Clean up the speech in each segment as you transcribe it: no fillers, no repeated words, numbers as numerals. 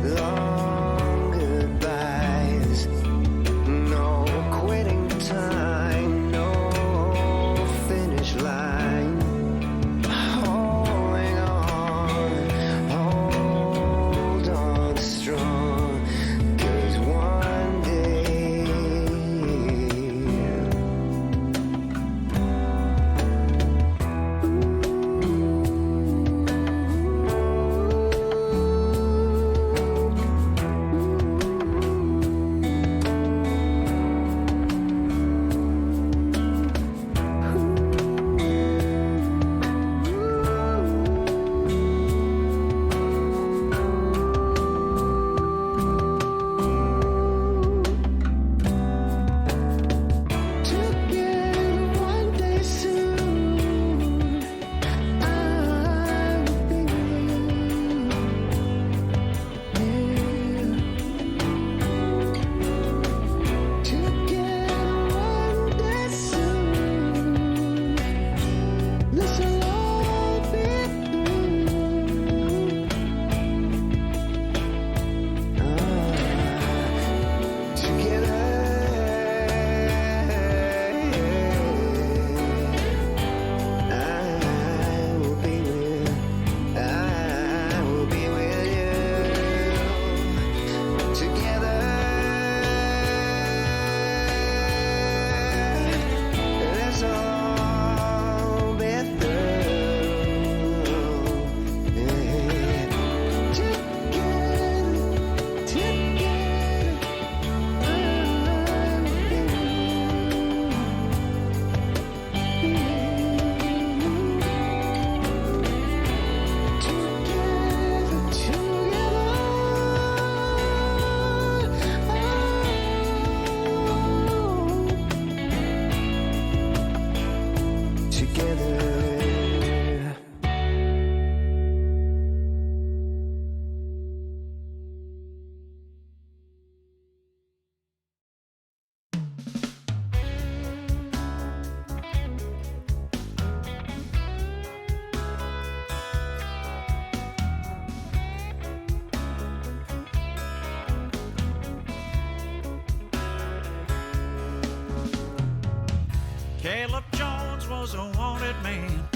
long goodbyes, no quitting time, no finish line. Holding on, hold on strong, 'cause one day Caleb Jones was a wanted man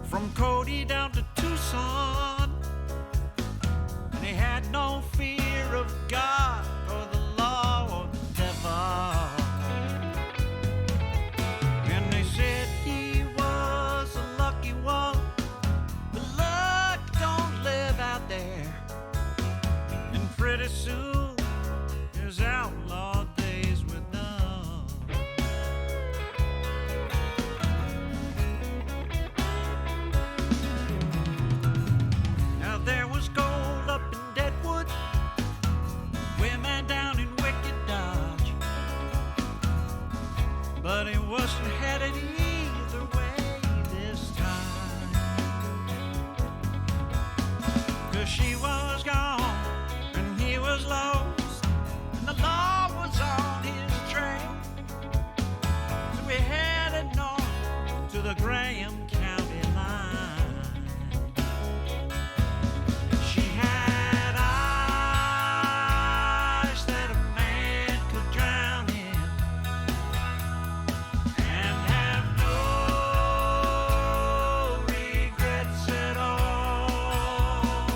from Cody down to Tucson, and he had no fear of God or the law or the devil. And they said he was a lucky one, but luck don't live out there, and pretty soon his outlaw days were done. Now there was gold up in Deadwood, women down in Wicked Dodge, but he wasn't headed either way this time, 'cause she was gone and he was lost, and the law was on his train. So we headed north to the Graham County line. She had eyes that a man could drown in, and have no regrets at all.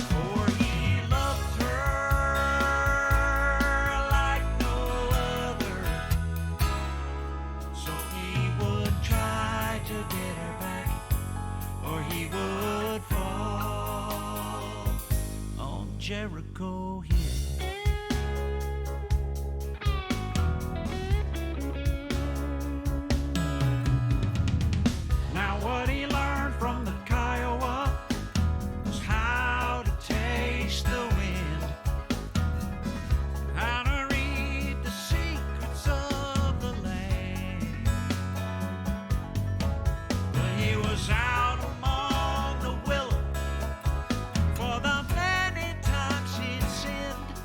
For he loved her like no other, so he would try to get her back, or he would fall on Jericho Hill. Now what he learned from the Kiowa was how to taste the wind, how to read the secrets of the land. But he was out among the willow for the many times he'd sinned,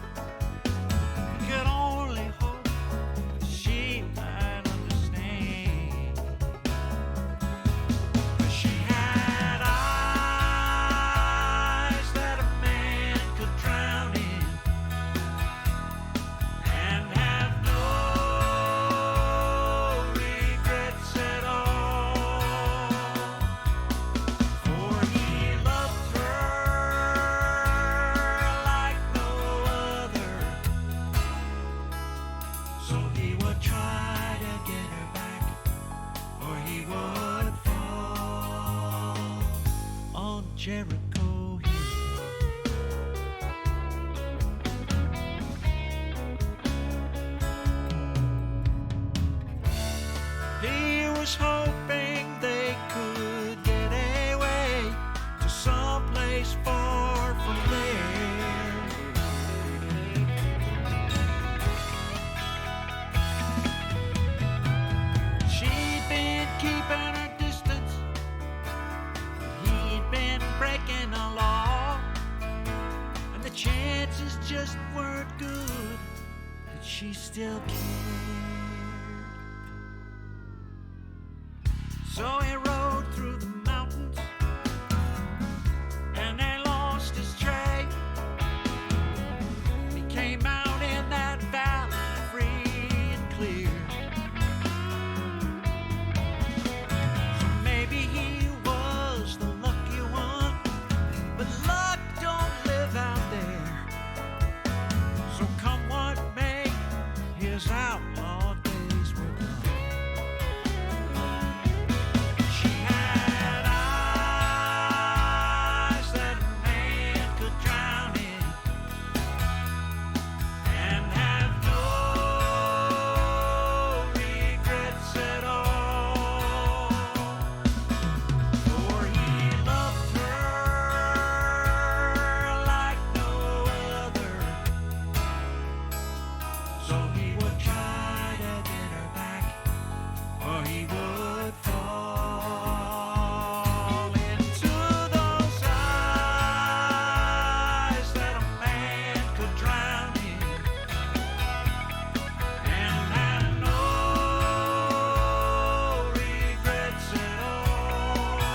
was hoping they could get away to someplace far from there. She'd been keeping her distance, he'd been breaking the law, and the chances just weren't good that she still cared. So he rode through the mountains, and they lost his trail. He came out in that valley free and clear. So maybe he was the lucky one, but luck don't live out there. So come what may, his outlaw days were done. She had eyes that a man could drown in, and have no regrets at all. For he loved her like no other, so he would try to get her back, or he would fall into those eyes that a man could drown in, and have no regrets at all.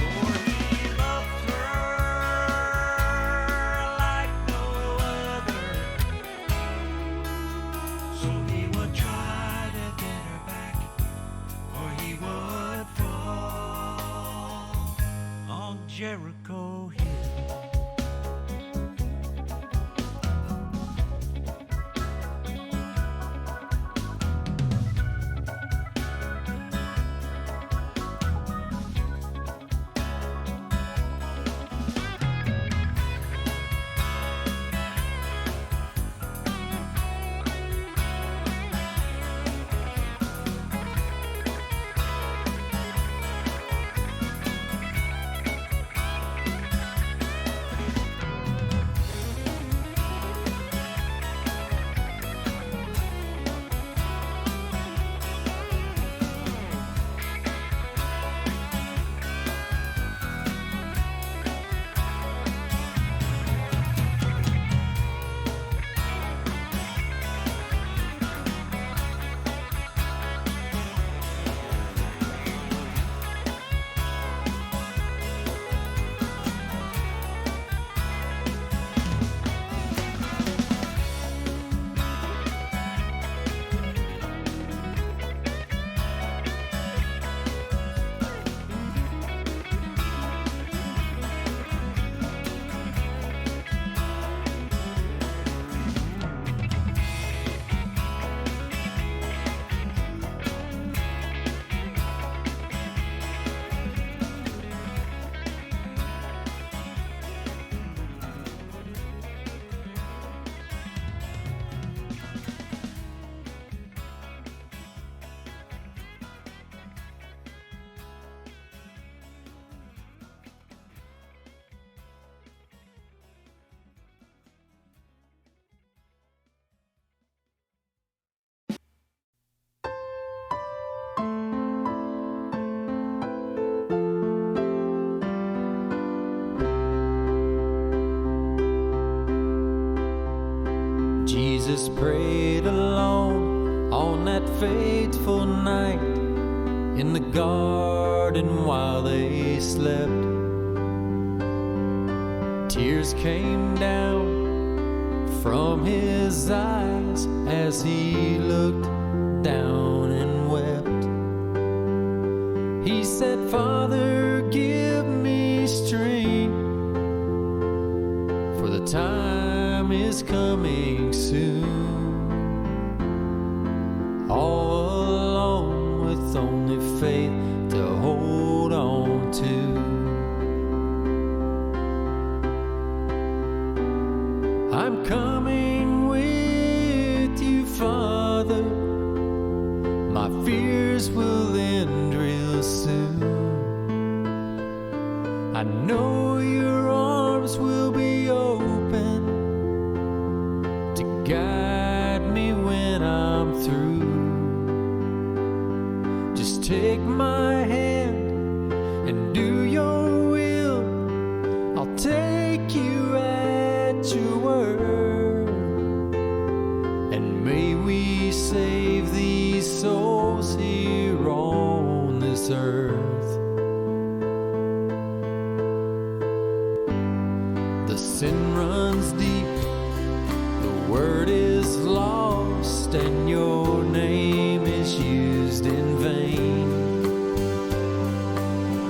For he loved her like no other, so he would try to get her back, or he would fall on Jericho Hill. Jesus prayed alone on that fateful night in the garden while they slept. Tears came down from his eyes as he looked down and wept. He said, "Father, give me strength, for the time is coming soon. All alone with only faith to hold on to. I'm coming with you, Father. My fears will end real soon. I know your arms will be open to guide me when I'm through. Just take my hand and do your will. I'll take you at your word. And may we save these souls here on this earth. The sin runs deep, the word is lost, and your name is used in vain.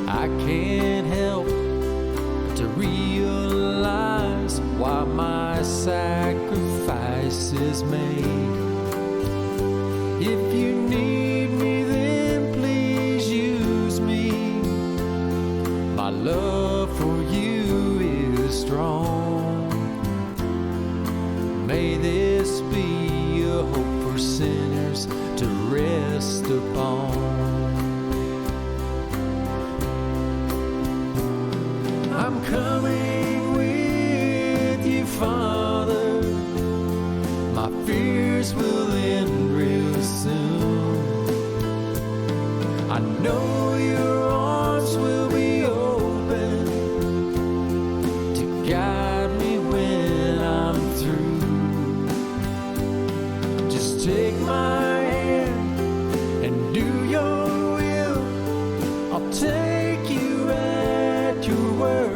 I can't help to realize why my sacrifice is made. If you need me, then please use me. My love for you is strong. May this be a hope for sinners to rest upon. I'm coming with you, Father. My fears will end real soon. I know your arms will be open to guide me when I'm through. Just take my hand and do your will. I'll take you at your word.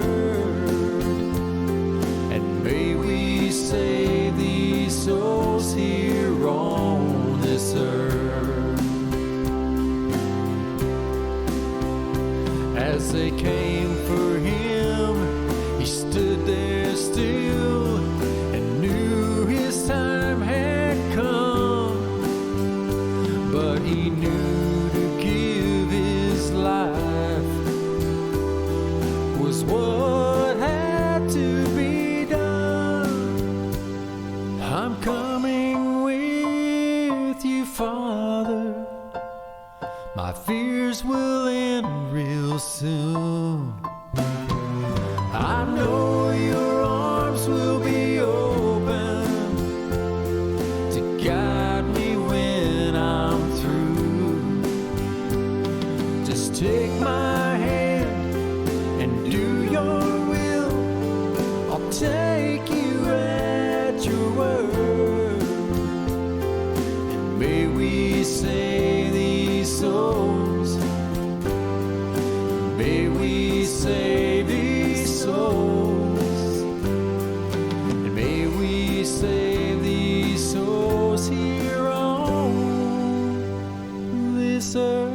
And may we save these souls here on this earth. As they came for him, he stood there still and knew his time had come. But he knew to give his life was what had to be done. I'm coming with you, Father. My fears will end real soon. I know your arms will be open to guide me when I'm through. Just take my hand and do your will. I'll take you at your word. And may we say these souls. May we save these souls. And may we save these souls here on this earth.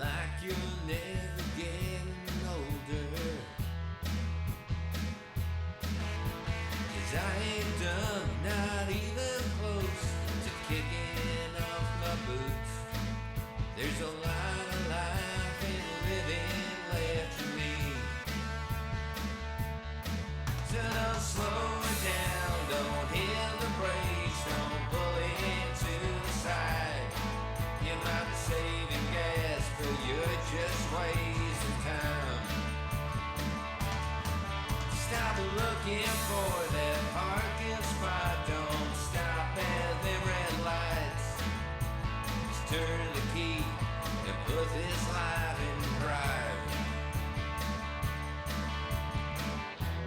like you're never getting older. 'Cause I ain't done, not even close to kicking off my boots. There's a lot of life and living left to me. So don't slow it down, don't hit the brakes, don't pull it to the side. You might be saving gas, but you're just wasting time. Stop looking for that parking spot, don't stop at the red lights. Just turn the key and put this life in drive.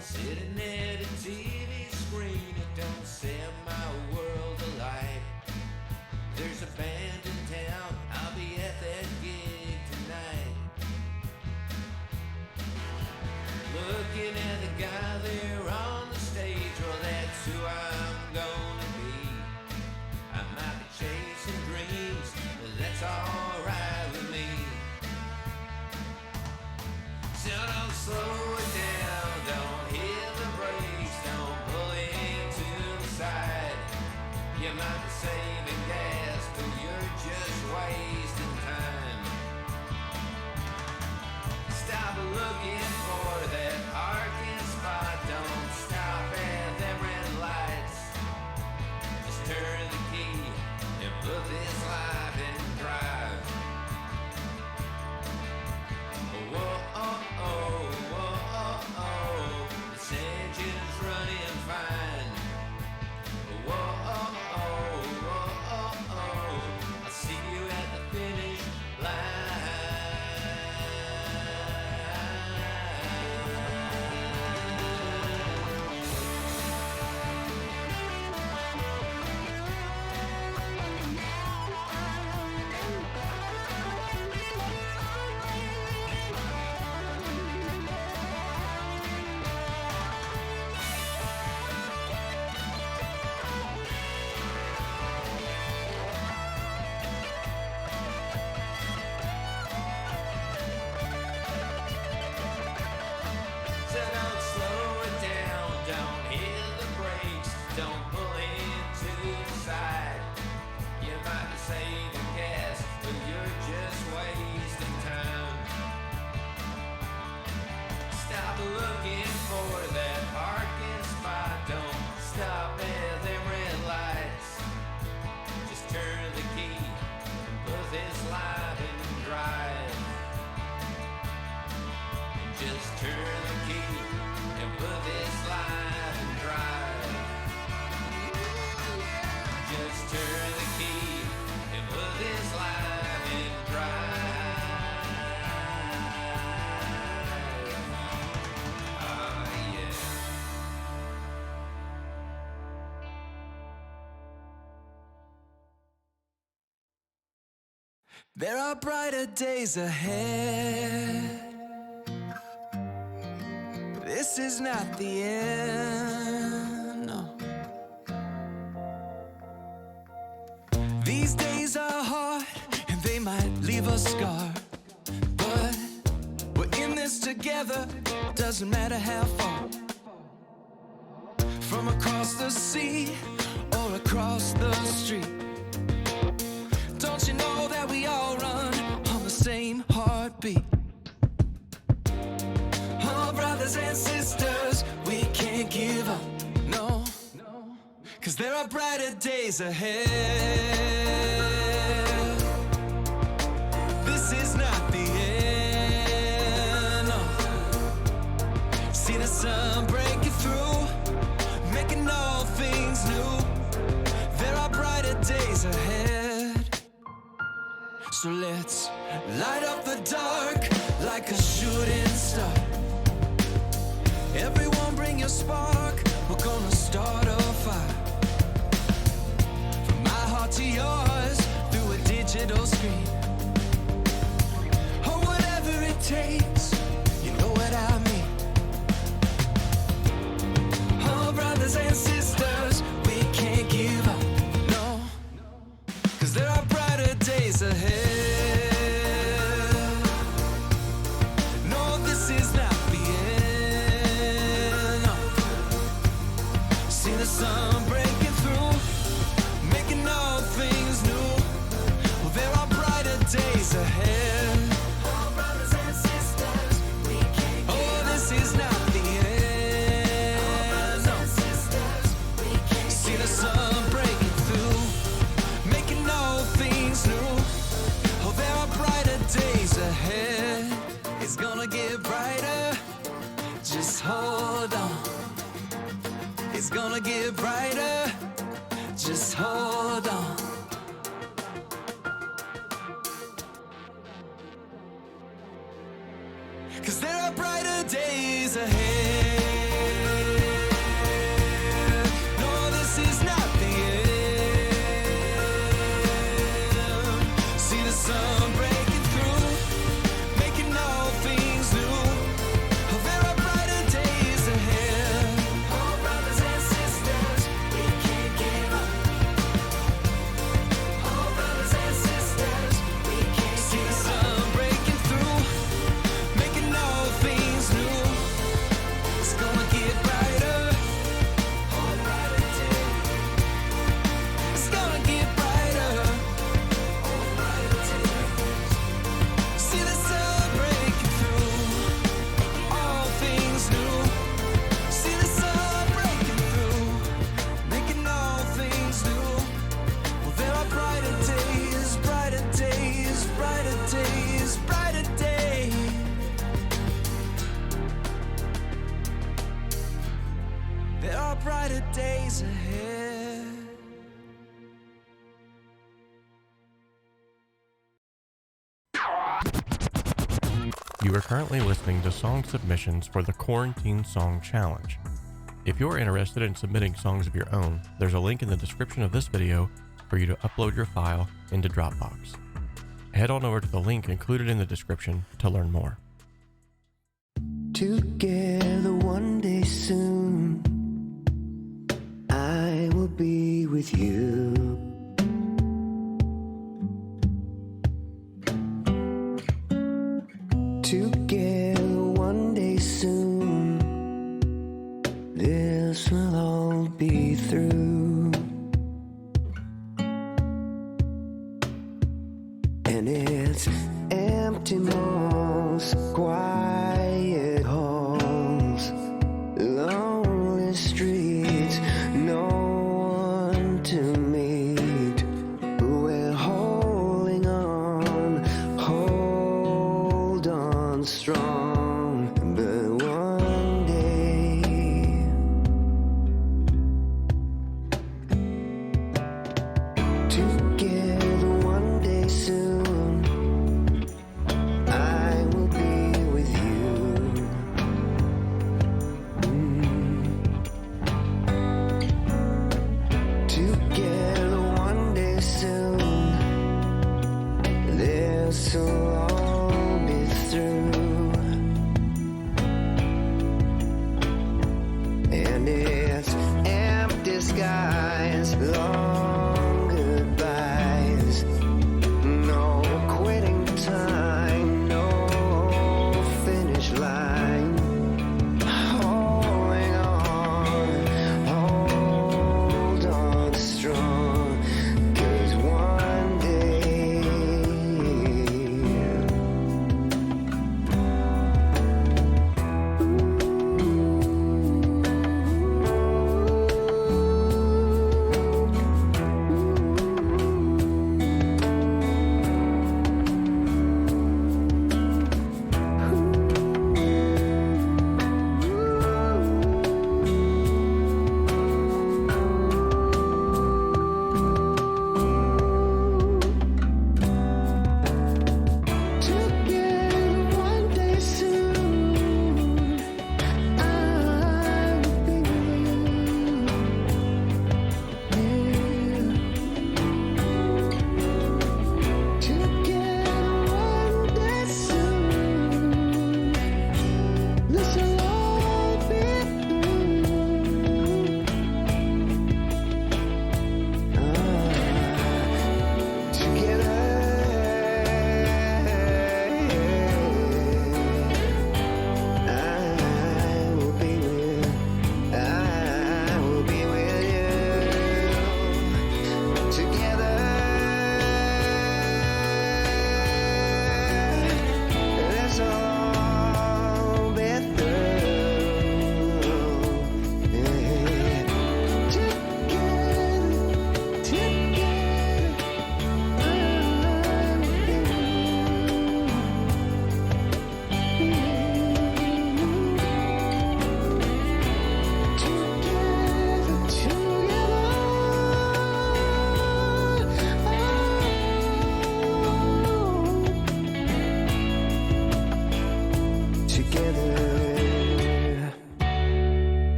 Sitting at a TV screen, it don't set my world alight. There's a band in town, I'll be at that gig tonight. Looking at the guy there on the stage, well that's who I'm gonna be. I might be chasing dreams, but that's alright with me. So don't slow it down, don't hit the brakes, don't pull it to the side. You might be saving gas, but you're just wasting time. Stop looking for that parking spot, don't stop at them red lights. Just turn the key and put this life in drive. Whoa, oh, oh, whoa, oh, oh, this engine's running fine. Whoa, oh, oh, whoa, oh, oh, I'll see you at the finish line. So don't slow it down, don't hit the brakes, don't pull it to the side. You might be saving gas, but you're just wasting time. Stop looking for that parking spot, don't stop at them red lights. Just turn the key and put this life in drive. Just turn the key and put this life in drive. Just turn the key and put this life in drive. Ah, yeah. There are brighter days ahead. This is not the end, no. These days are hard and they might leave us scarred, but we're in this together, doesn't matter how far. From across the sea or across the street, don't you know that we all run on the same heartbeat? Oh, brothers and sisters, we can't give up, no. 'Cause there are brighter days ahead. This is not the end, no. See the sun breaking through, making all things new. There are brighter days ahead. So let's light up the dark like a shooting star. Everyone bring your spark, we're gonna start a fire. From my heart to yours, through a digital screen. Or whatever it takes, you know what I mean. Oh, brothers and sisters, we can't give up, no. 'Cause there are brighter days ahead. get brighter. Just hold on. Cause there are brighter days ahead. No, this is not the end. See the sun breaking through, making all things new. Oh, there are brighter days ahead. Oh, brothers and sisters, we can't give up. Oh, brothers and sisters, we can't see the sun breaking through, making all things new. It's gonna get brighter. Oh, brighter day. It's gonna get brighter. Oh, brighter days. See the sun breaking through, all things new. See the sun breaking through, making all things new. Well, there are brighter days, brighter days, brighter days, brighter days. There are brighter days ahead. You are currently listening to song submissions for the Quarantine Song Challenge. If you're interested in submitting songs of your own, there's a link in the description of this video for you to upload your file into Dropbox. Head on over to the link included in the description to learn more. Together one day soon, I will be with you. Together one day soon, this will all be through. And it's empty malls, quiet halls, lonely streets, no one to meet. We're holding on, hold on strong. But one day, together one day soon, I will be with you. Together one day soon, this will all be through. And it's empty skies, long goodbyes, no quitting time, no finish line. Holding on, hold on strong. 'Cause one day,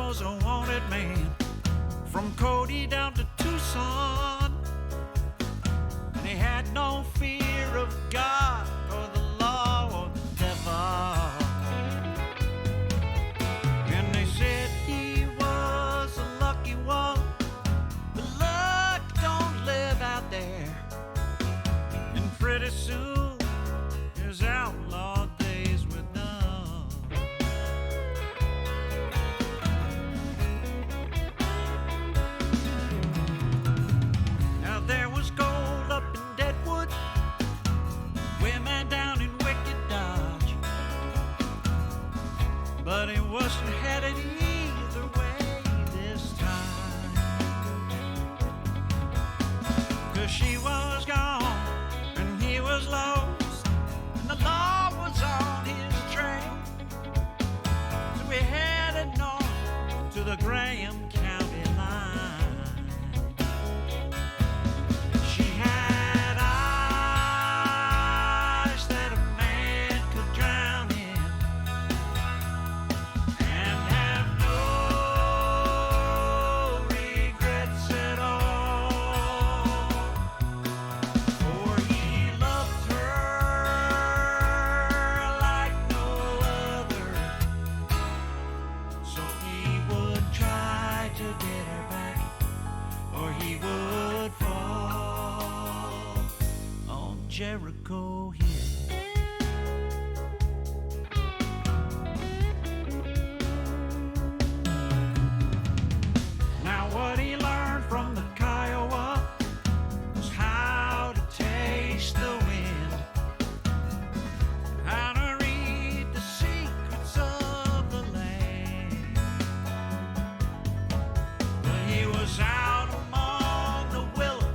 was a wanted man from Cody down to Tucson. And he had no fear of God or the law or the devil. And they said he was a lucky one, but luck don't live out there. And pretty soon his outlaw days were done. Now there was gold up in Deadwood, women down in Wicked Dodge, but he wasn't headed either way this time. 'Cause she was gone and he was lost, and the law was on his trail. So we headed north to the Graham County line. She had eyes that a man could drown in, and have no regrets at all. For he loved her like no other, so he would try to get her back, or he would fall on Jericho Hill. Now what he learned from the Kiowa was how to taste the wind, how to read the secrets of the land. But he was out among the willow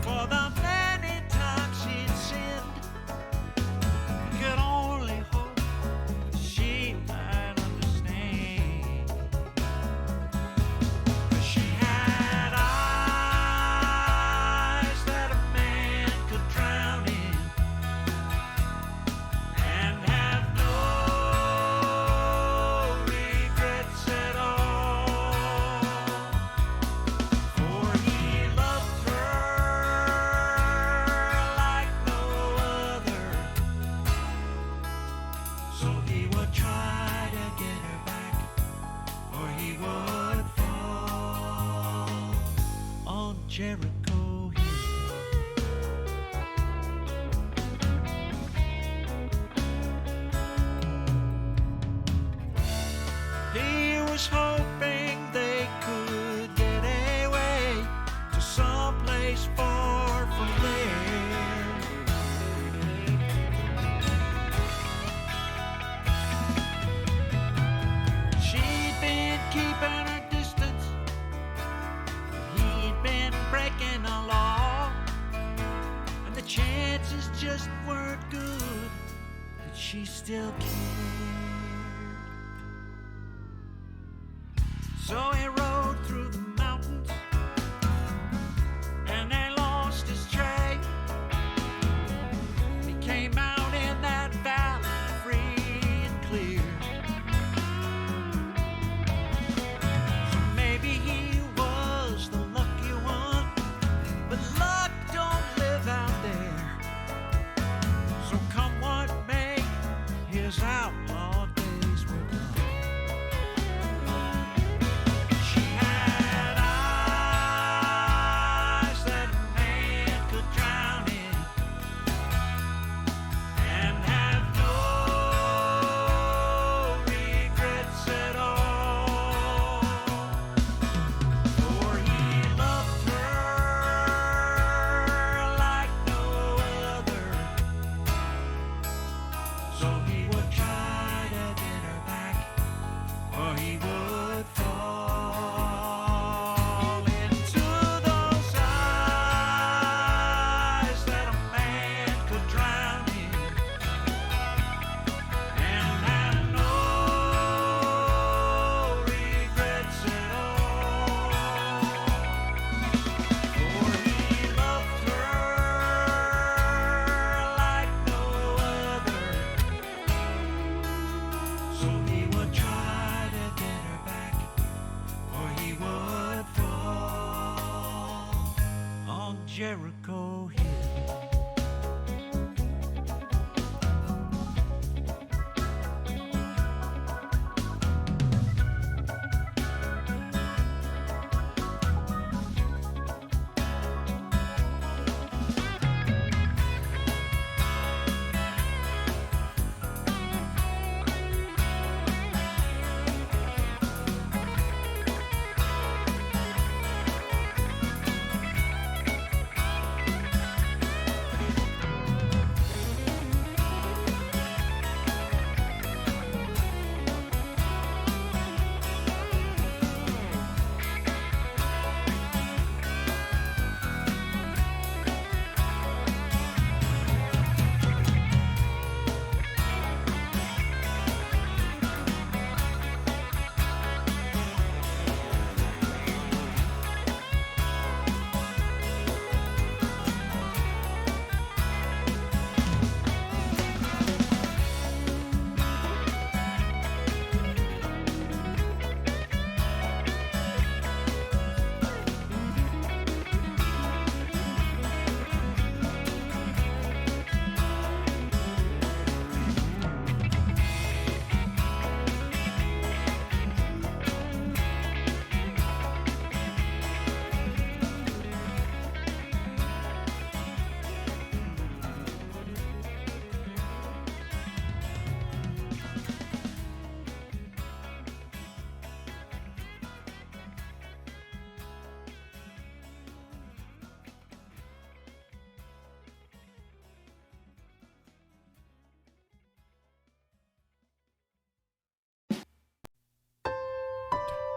for the many times he'd sinned. He could only hope that she might understand. 'Cause she had eyes that a man could drown in, and have no regrets at all. For he loved her like no other, so he would try to get her back, or he would fall on Jericho Hill. He was hoping they could get away to someplace far from there. She'd been keeping her distance, he'd been breaking the law, and the chances just weren't good that she still cared. So he rode through the mountains, and they lost his trail. He came out in that valley free and clear. So maybe he was the lucky one, but luck don't live out there. So come what may, his outlaw days were done. She had eyes that a man could drown in, and have no regrets at all. For he loved her like no other, so he would try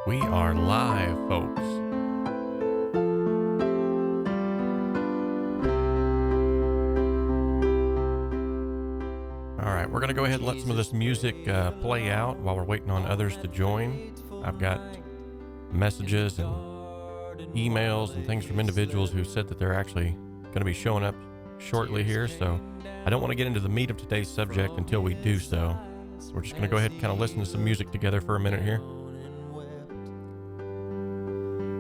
We are live, folks. All right, we're going to go ahead and let some of this music play out while we're waiting on others to join. I've got messages and emails and things from individuals who said that they're actually going to be showing up shortly here, so I don't want to get into the meat of today's subject until we do so. So we're just going to go ahead and kind of listen to some music together for a minute here.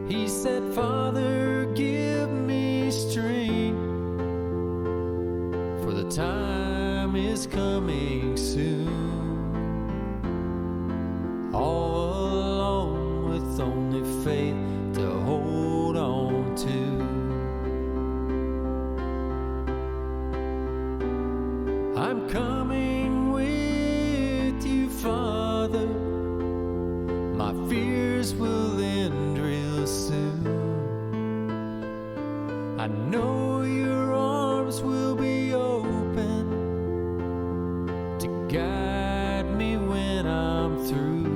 He said, Father, give me strength, for the time is coming soon. All alone with only faith to hold on to. I'm coming with you, Father. My fears will end real soon. I know your arms will be open to guide me when I'm through.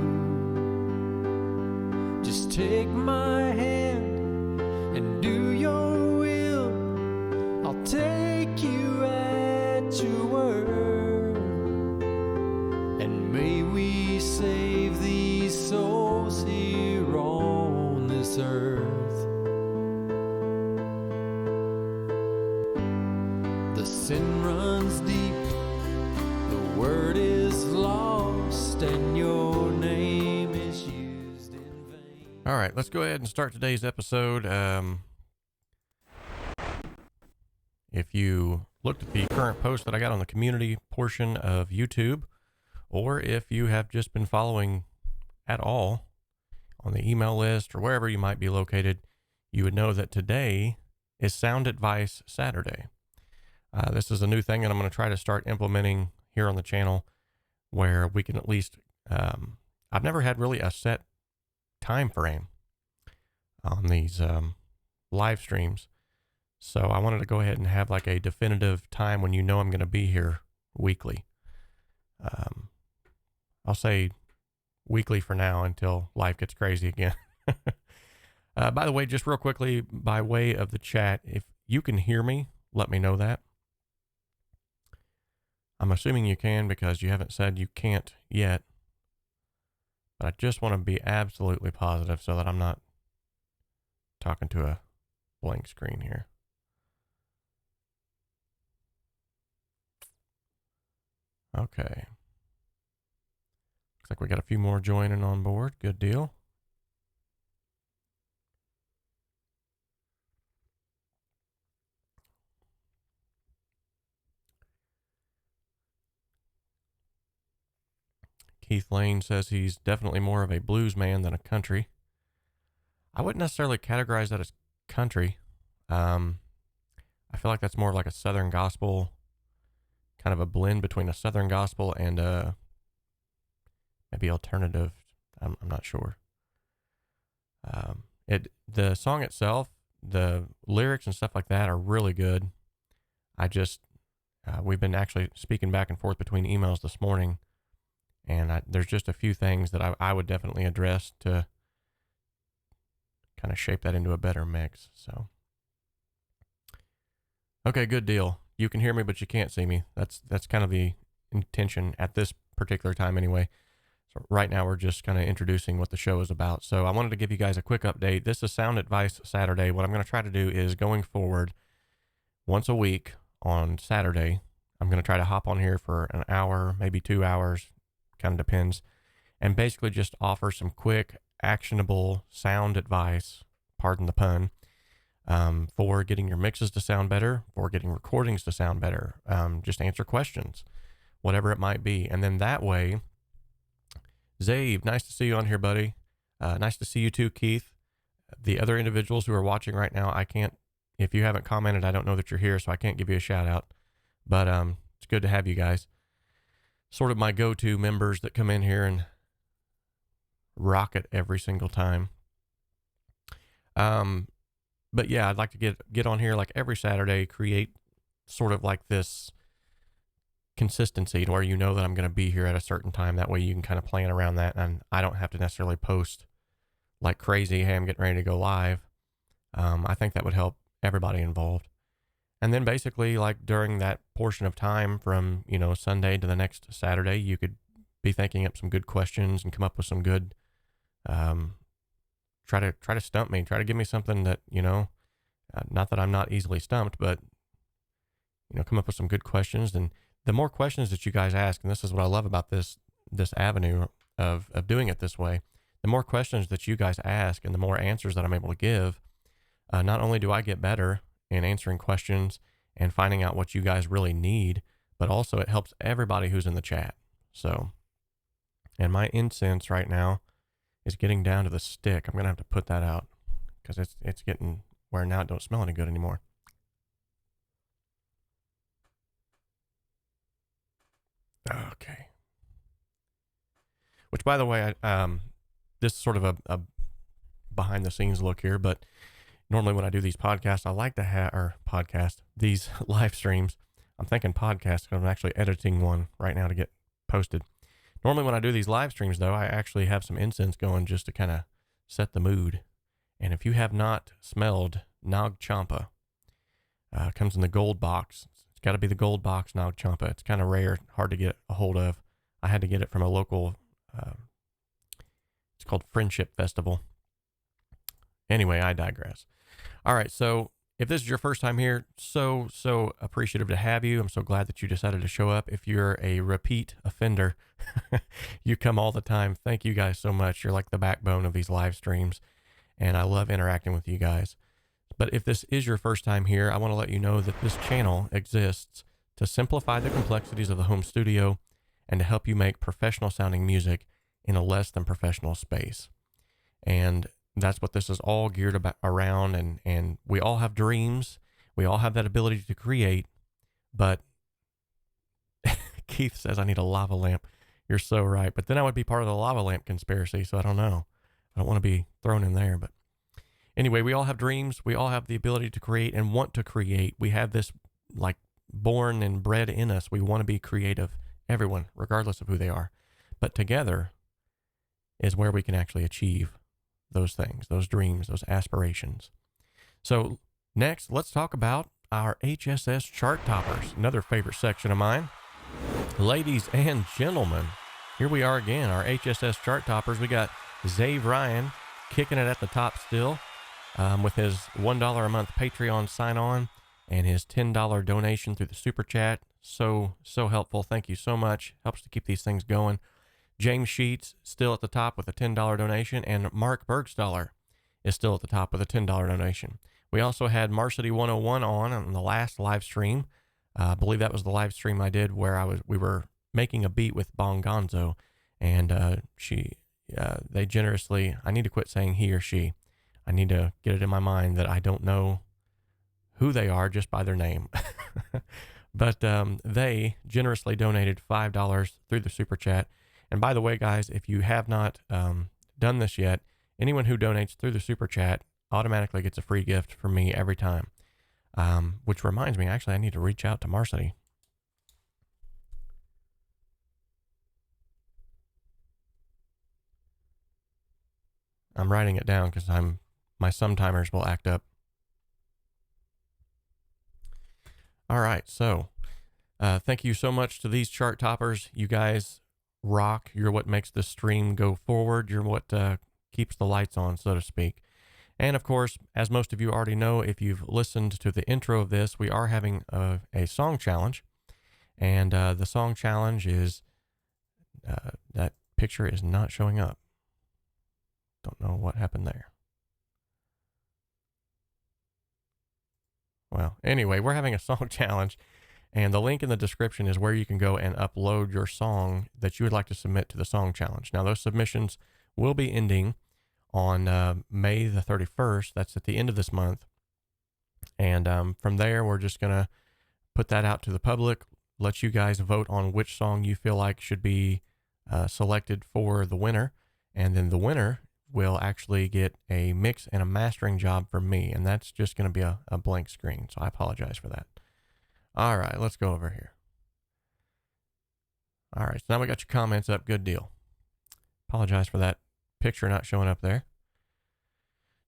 Just take my hand and do your will. I'll take you at your word, and may we save these souls here on this earth. The sin runs deep, the word is lost, and your name is used in vain. All right, let's go ahead and start today's episode. If you looked at the current post that I got on the community portion of YouTube, or if you have just been following at all on the email list or wherever you might be located, you would know that today is Sound Advice Saturday. This is a new thing that I'm going to try to start implementing here on the channel, where we can at least, I've never had really a set time frame on these live streams. So I wanted to go ahead and have like a definitive time when you know I'm going to be here weekly. I'll say weekly for now until life gets crazy again. By the way, just real quickly, by way of the chat, if you can hear me, let me know that. I'm assuming you can because you haven't said you can't yet. But I just want to be absolutely positive so that I'm not talking to a blank screen here. Okay. Looks like we got a few more joining on board. Good deal. Keith Lane says he's definitely more of a blues man than a country. I wouldn't necessarily categorize that as country. I feel like that's more like a Southern gospel, kind of a blend between a Southern gospel and maybe alternative. I'm not sure. The song itself, the lyrics and stuff like that are really good. I just, we've been actually speaking back and forth between emails this morning, and there's just a few things that I would definitely address to kind of shape that into a better mix. So, okay, good deal. You can hear me, but you can't see me. That's kind of the intention at this particular time anyway. So right now we're just kind of introducing what the show is about. So I wanted to give you guys a quick update. This is Sound Advice Saturday. What I'm going to try to do is, going forward, once a week on Saturday, I'm going to try to hop on here for an hour, maybe 2 hours, kind of depends, and basically just offer some quick, actionable sound advice, pardon the pun, for getting your mixes to sound better, for getting recordings to sound better, just answer questions, whatever it might be. And then that way, Xave, nice to see you on here, buddy. Nice to see you too, Keith. The other individuals who are watching right now, I can't, if you haven't commented, I don't know that you're here, so I can't give you a shout out, but it's good to have you guys. Sort of my go-to members that come in here and rock it every single time. But yeah, I'd like to get on here like every Saturday, create sort of like this consistency to where you know that I'm going to be here at a certain time. That way you can kind of plan around that, and I don't have to necessarily post like crazy, hey, I'm getting ready to go live, I think that would help everybody involved. And then basically, like during that portion of time from, you know, Sunday to the next Saturday, you could be thinking up some good questions and come up with some good, try to stump me, try to give me something that, you know, not that I'm not easily stumped, but, you know, come up with some good questions. And the more questions that you guys ask, and this is what I love about this avenue of doing it this way, the more questions that you guys ask and the more answers that I'm able to give, not only do I get better in answering questions and finding out what you guys really need, but also it helps everybody who's in the chat. So, and my incense right now is getting down to the stick. I'm going to have to put that out because it's getting where now it don't smell any good anymore. Okay. Which, by the way, this is sort of a behind the scenes look here, but normally when I do these podcasts, I like to have, these live streams. I'm thinking podcast because I'm actually editing one right now to get posted. Normally when I do these live streams, though, I actually have some incense going just to kind of set the mood. And if you have not smelled Nag Champa, comes in the gold box. It's got to be the gold box Nag Champa. It's kind of rare, hard to get a hold of. I had to get it from a local, it's called Friendship Festival. Anyway, I digress. All right, so if this is your first time here, so appreciative to have you. I'm so glad that you decided to show up. If you're a repeat offender, you come all the time. Thank you guys so much. You're like the backbone of these live streams, and I love interacting with you guys. But if this is your first time here, I want to let you know that this channel exists to simplify the complexities of the home studio and to help you make professional sounding music in a less than professional space. And that's what this is all geared around. And we all have dreams. We all have that ability to create. But Keith says, I need a lava lamp. You're so right. But then I would be part of the lava lamp conspiracy. So I don't know. I don't want to be thrown in there. But anyway, we all have dreams. We all have the ability to create and want to create. We have this like born and bred in us. We want to be creative. Everyone, regardless of who they are. But together is where we can actually achieve those things, those dreams, those aspirations. So next, let's talk about our HSS chart toppers, another favorite section of mine. Ladies and gentlemen, here we are again, our HSS chart toppers. We got Xave Ryan kicking it at the top still with his $1 a month Patreon sign-on and his $10 donation through the Super Chat. So helpful. Thank you so much. Helps to keep these things going. James Sheets still at the top with a $10 donation, and Mark Burgstahler is still at the top with a $10 donation. We also had Marcity 101 on the last live stream. I believe that was the live stream I did where we were making a beat with Bongonzo, and they generously, I need to quit saying he or she. I need to get it in my mind that I don't know who they are just by their name. But they generously donated $5 through the Super Chat. And by the way, guys, if you have not done this yet, anyone who donates through the Super Chat automatically gets a free gift from me every time. Which reminds me, actually, I need to reach out to Marcity. I'm writing it down because my sometimers will act up. All right, so thank you so much to these chart toppers. You guys rock. You're what makes the stream go forward. You're what keeps the lights on, so to speak. And of course, as most of you already know, if you've listened to the intro of this, we are having a song challenge. And the song challenge is, that picture is not showing up. Don't know what happened there. Well, anyway, we're having a song challenge. And the link in the description is where you can go and upload your song that you would like to submit to the song challenge. Now, those submissions will be ending on May the 31st. That's at the end of this month. And from there, we're just going to put that out to the public, let you guys vote on which song you feel like should be selected for the winner. And then the winner will actually get a mix and a mastering job from me. And that's just going to be a blank screen. So I apologize for that. All right, let's go over here. All right, so now we got your comments up. Good deal. Apologize for that picture not showing up there.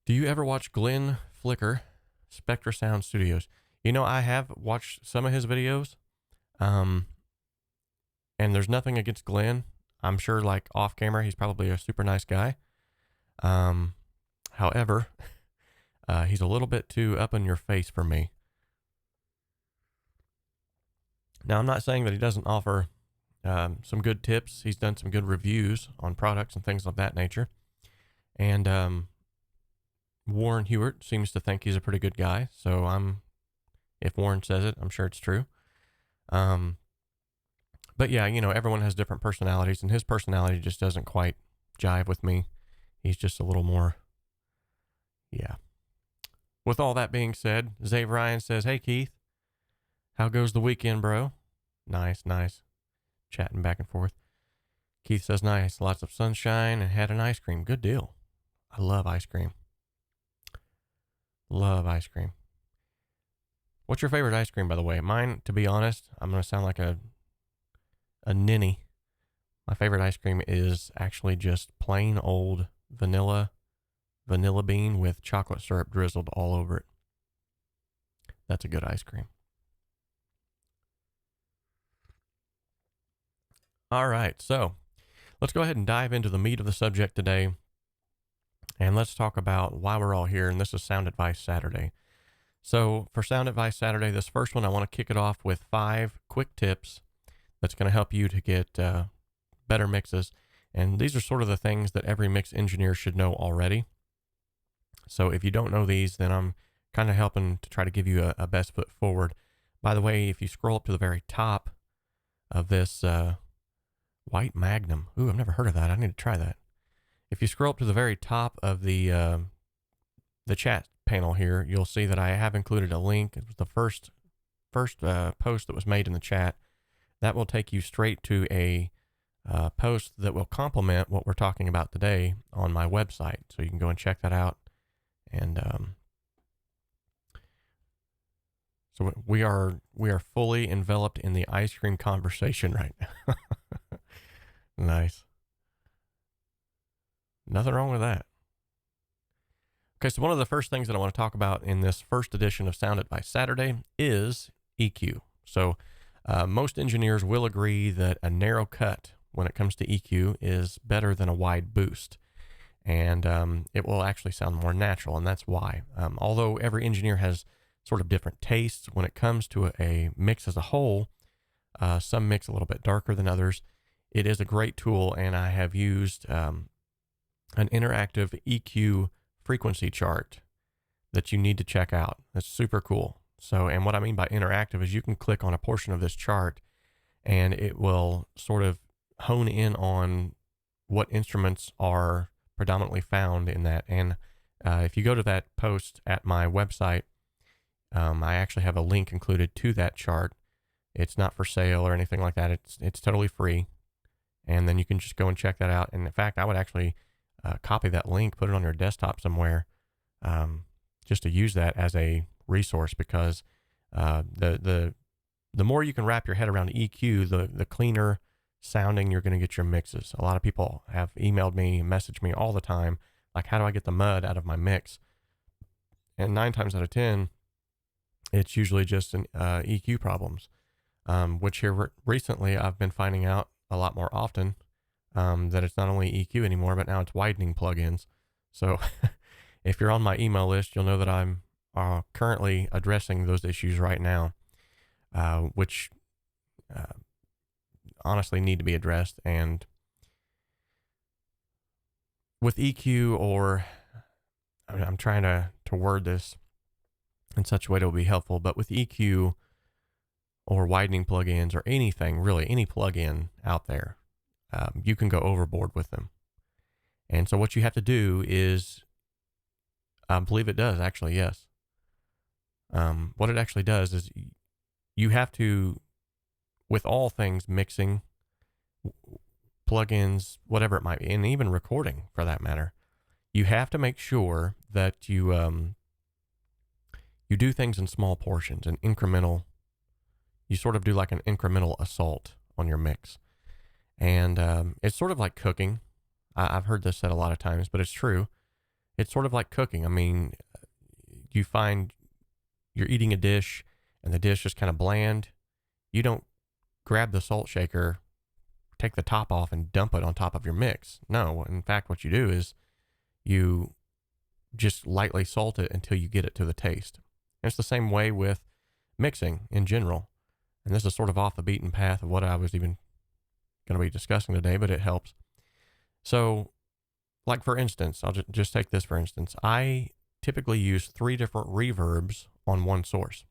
Do you ever watch Glenn Flicker, Spectra Sound Studios? You know, I have watched some of his videos, and there's nothing against Glenn. I'm sure, like, off camera, he's probably a super nice guy. However, he's a little bit too up in your face for me. Now, I'm not saying that he doesn't offer some good tips. He's done some good reviews on products and things of that nature. And Warren Hewart seems to think he's a pretty good guy. So if Warren says it, I'm sure it's true. But yeah, you know, everyone has different personalities, and his personality just doesn't quite jive with me. He's just a little more, yeah. With all that being said, Xave Ryan says, "Hey Keith, how goes the weekend, bro?" Nice. Chatting back and forth. Keith says, "Nice, lots of sunshine and had an ice cream." Good deal. I love ice cream. Love ice cream. What's your favorite ice cream, by the way? Mine, to be honest, I'm going to sound like a ninny. My favorite ice cream is actually just plain old vanilla bean with chocolate syrup drizzled all over it. That's a good ice cream. All right, so let's go ahead and dive into the meat of the subject today, and let's talk about why we're all here, and this is Sound Advice Saturday. So for Sound Advice Saturday, this first one, I want to kick it off with 5 quick tips that's going to help you to get better mixes. And these are sort of the things that every mix engineer should know already. So if you don't know these, then I'm kind of helping to try to give you a best foot forward. By the way, if you scroll up to the very top of this White Magnum, ooh, I've never heard of that. I need to try that. If you scroll up to the very top of the chat panel here, you'll see that I have included a link. It was the first post that was made in the chat. That will take you straight to a post that will complement what we're talking about today on my website. So you can go and check that out. And so we are fully enveloped in the ice cream conversation right now. Nice. Nothing wrong with that. Okay, so one of the first things that I want to talk about in this first edition of Sound Advice Saturday is EQ. So most engineers will agree that a narrow cut when it comes to EQ is better than a wide boost. And it will actually sound more natural, and that's why. Although every engineer has sort of different tastes when it comes to a mix as a whole, some mix a little bit darker than others. It is a great tool, and I have used an interactive EQ frequency chart that you need to check out. That's super cool. So, and what I mean by interactive is you can click on a portion of this chart, and it will sort of hone in on what instruments are predominantly found in that. And if you go to that post at my website, I actually have a link included to that chart. It's not for sale or anything like that. It's totally free. And then you can just go and check that out. And in fact, I would actually copy that link, put it on your desktop somewhere, just to use that as a resource, because the more you can wrap your head around EQ, the cleaner sounding you're going to get your mixes. A lot of people have emailed me, messaged me all the time, like, how do I get the mud out of my mix? And 9 times out of 10, it's usually just an EQ problems, which here recently I've been finding out a lot more often that it's not only EQ anymore, but now it's widening plugins. So if you're on my email list, you'll know that I'm currently addressing those issues right now, which honestly need to be addressed. And with EQ, or I'm trying to word this in such a way that will be helpful, but with EQ or widening plugins or anything, really any plugin out there, you can go overboard with them. And so what you have to do is, I believe it does actually, yes. What it actually does is you have to, with all things mixing, plugins, whatever it might be, and even recording for that matter, you have to make sure that you do things in small portions, and incremental. You sort of do like an incremental assault on your mix. And it's sort of like cooking. I've heard this said a lot of times, but it's true. it's sort of like cooking. I mean, you find you're eating a dish and the dish is kind of bland. You don't grab the salt shaker, take the top off and dump it on top of your mix. No, in fact, what you do is you just lightly salt it until you get it to the taste. And it's the same way with mixing in general. And this is sort of off the beaten path of what I was even going to be discussing today, but it helps. So, like for instance, I'll just take this for instance. I typically use 3 different reverbs on one source.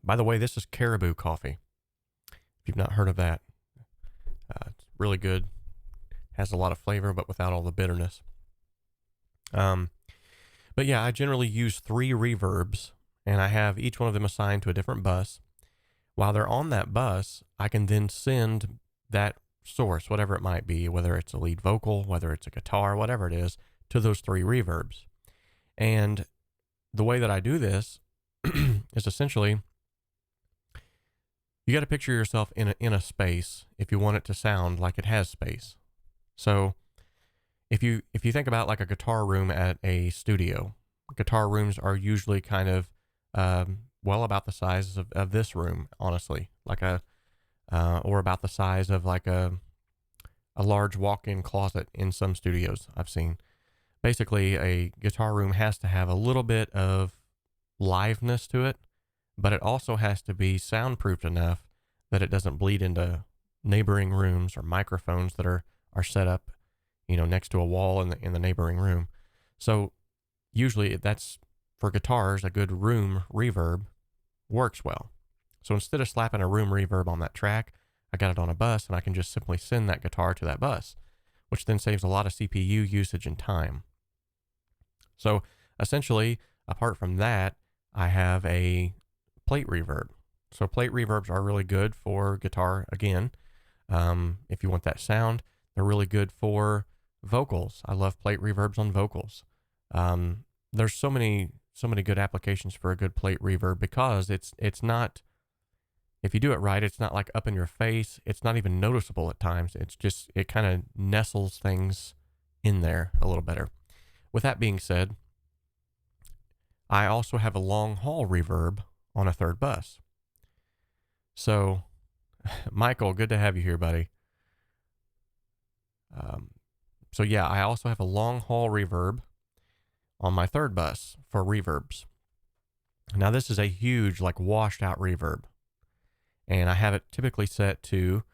By the way, this is Caribou coffee. If you've not heard of that, it's really good. Has a lot of flavor, but without all the bitterness. But yeah, I generally use 3 reverbs, and I have each one of them assigned to a different bus. While they're on that bus, I can then send that source, whatever it might be, whether it's a lead vocal, whether it's a guitar, whatever it is, to those 3 reverbs. And the way that I do this is essentially, you got to picture yourself in a space if you want it to sound like it has space. So if you think about like a guitar room at a studio, guitar rooms are usually kind of about the size of this room, honestly, like or about the size of like a large walk-in closet in some studios I've seen. Basically, a guitar room has to have a little bit of liveness to it, but it also has to be soundproofed enough that it doesn't bleed into neighboring rooms or microphones that are set up, next to a wall in the neighboring room. So usually that's, for guitars, a good room reverb works well. So instead of slapping a room reverb on that track, I got it on a bus and I can just simply send that guitar to that bus, which then saves a lot of CPU usage and time. So essentially, apart from that, I have a plate reverb. So plate reverbs are really good for guitar again. If you want that sound, they're really good for vocals. I love plate reverbs on vocals. There's so many good applications for a good plate reverb because it's not, if you do it right, it's not like up in your face. It's not even noticeable at times. It's just, it kind of nestles things in there a little better. With that being said, I also have a long haul reverb on a 3rd bus. So, Michael, good to have you here, buddy. So yeah, I also have a long haul reverb on my 3rd bus for reverbs. Now this is a huge, like, washed out reverb, and I have it typically set to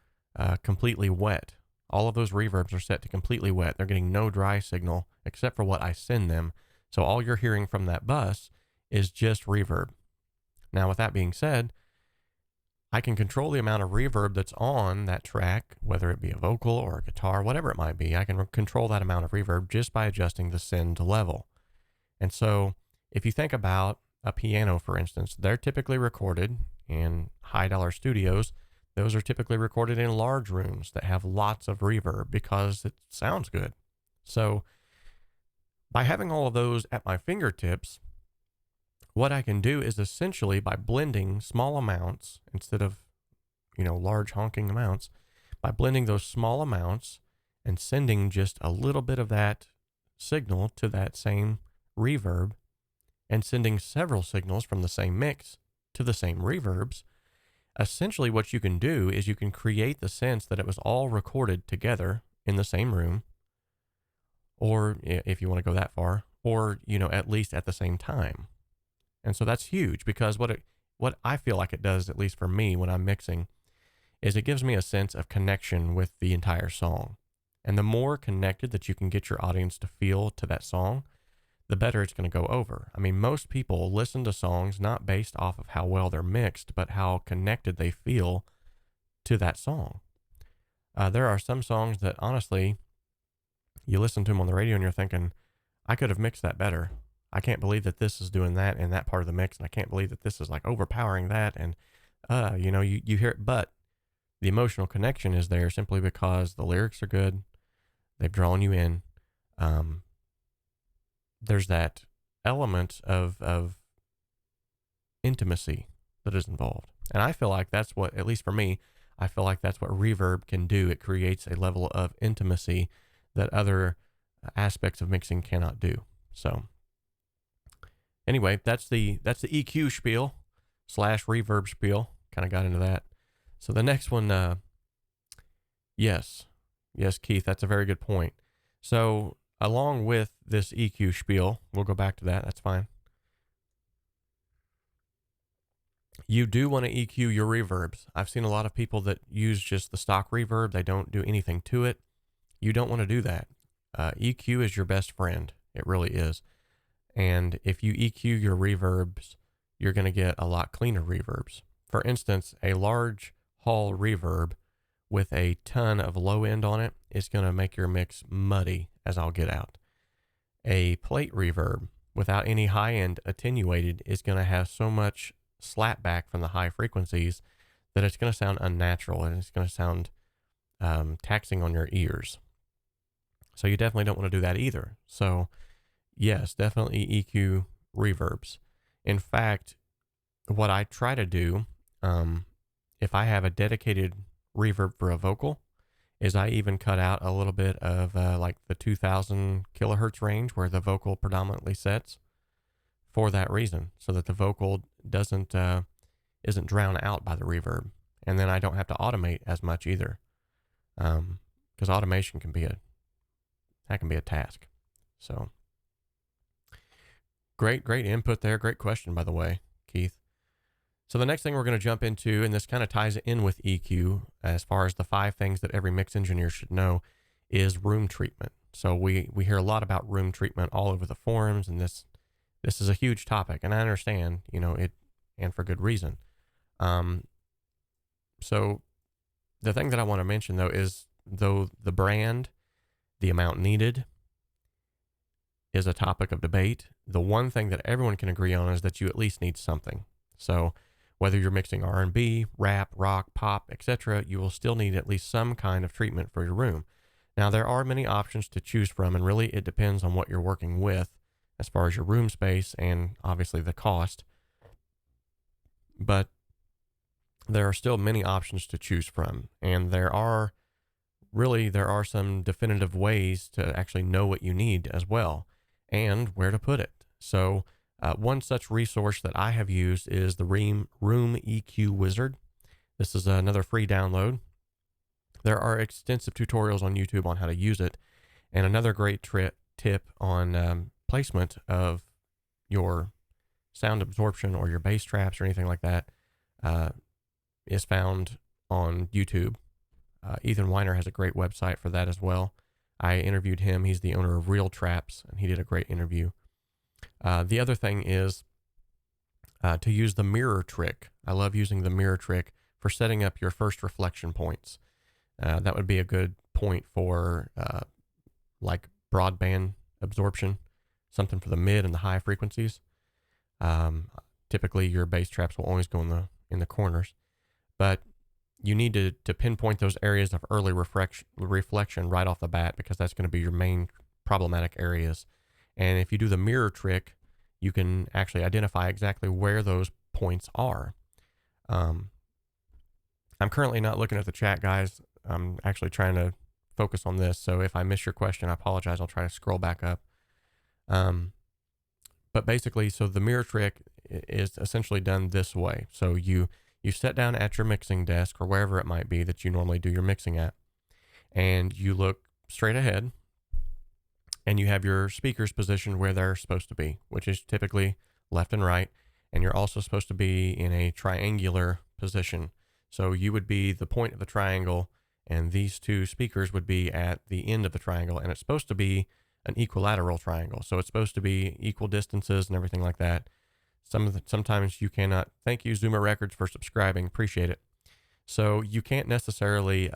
completely wet. All of those reverbs are set to completely wet. They're getting no dry signal except for what I send them. So all you're hearing from that bus is just reverb. Now with that being said, I can control the amount of reverb that's on that track, whether it be a vocal or a guitar, whatever it might be. I can control that amount of reverb just by adjusting the send level. And so if you think about a piano, for instance, they're typically recorded in high dollar studios. Those are typically recorded in large rooms that have lots of reverb because it sounds good. So by having all of those at my fingertips, what I can do is essentially, by blending small amounts instead of, large honking amounts, by blending those small amounts and sending just a little bit of that signal to that same reverb and sending several signals from the same mix to the same reverbs, essentially what you can do is you can create the sense that it was all recorded together in the same room, or if you want to go that far, or, at least at the same time. And so that's huge because what I feel like it does, at least for me when I'm mixing, is it gives me a sense of connection with the entire song. And the more connected that you can get your audience to feel to that song, the better it's going to go over. I mean, most people listen to songs not based off of how well they're mixed, but how connected they feel to that song. There are some songs that honestly, you listen to them on the radio and you're thinking, I could have mixed that better. I can't believe that this is doing that in that part of the mix, and I can't believe that this is like overpowering that, and you hear it, but the emotional connection is there simply because the lyrics are good. They've drawn you in. There's that element of intimacy that is involved, and I feel like that's what, at least for me, I feel like that's what reverb can do. It creates a level of intimacy that other aspects of mixing cannot do. So anyway, that's the EQ spiel / reverb spiel. Kind of got into that. So the next one, yes, Keith, that's a very good point. So along with this EQ spiel, we'll go back to that. That's fine. You do want to EQ your reverbs. I've seen a lot of people that use just the stock reverb. They don't do anything to it. You don't want to do that. EQ is your best friend. It really is. And if you EQ your reverbs, you're going to get a lot cleaner reverbs. For instance, a large hall reverb with a ton of low end on it is going to make your mix muddy as I'll get out. A plate reverb without any high end attenuated is going to have so much slap back from the high frequencies that it's going to sound unnatural and it's going to sound taxing on your ears. So you definitely don't want to do that either. So yes, definitely EQ reverbs. In fact, what I try to do, if I have a dedicated reverb for a vocal, is I even cut out a little bit of like the 2000 kilohertz range where the vocal predominantly sets for that reason, so that the vocal isn't drowned out by the reverb. And then I don't have to automate as much either. Because automation can be a task. So great input there. Great question, by the way, Keith. So the next thing we're going to jump into, and this kind of ties in with EQ as far as the 5 things that every mix engineer should know, is room treatment. So we hear a lot about room treatment all over the forums, and this is a huge topic, and I understand, it, and for good reason. So the thing that I want to mention though is, though the brand, the amount needed is a topic of debate, the one thing that everyone can agree on is that you at least need something. So whether you're mixing R&B, rap, rock, pop, etc., you will still need at least some kind of treatment for your room. Now, there are many options to choose from, and really it depends on what you're working with as far as your room space and obviously the cost. But there are still many options to choose from, and there are some definitive ways to actually know what you need as well and where to put it. So one such resource that I have used is the Room EQ Wizard. This is another free download. There are extensive tutorials on YouTube on how to use it. And another great tip on placement of your sound absorption or your bass traps or anything like that is found on YouTube. Ethan Weiner has a great website for that as well. I interviewed him. He's the owner of Real Traps, and he did a great interview. The other thing is to use the mirror trick. I love using the mirror trick for setting up your first reflection points. That would be a good point for like broadband absorption, something for the mid and the high frequencies. Typically your bass traps will always go in the corners, but you need to pinpoint those areas of early reflection right off the bat, because that's going to be your main problematic areas. And if you do the mirror trick, you can actually identify exactly where those points are. I'm currently not looking at the chat, guys. I'm actually trying to focus on this. So if I miss your question, I apologize. I'll try to scroll back up. But basically, so the mirror trick is essentially done this way. So you sit down at your mixing desk or wherever it might be that you normally do your mixing at, and you look straight ahead, and you have your speakers positioned where they're supposed to be, which is typically left and right. And you're also supposed to be in a triangular position. So you would be the point of the triangle, and these two speakers would be at the end of the triangle, and it's supposed to be an equilateral triangle. So it's supposed to be equal distances and everything like that. Sometimes you cannot. Thank you, Zuma Records, for subscribing. Appreciate it. So you can't necessarily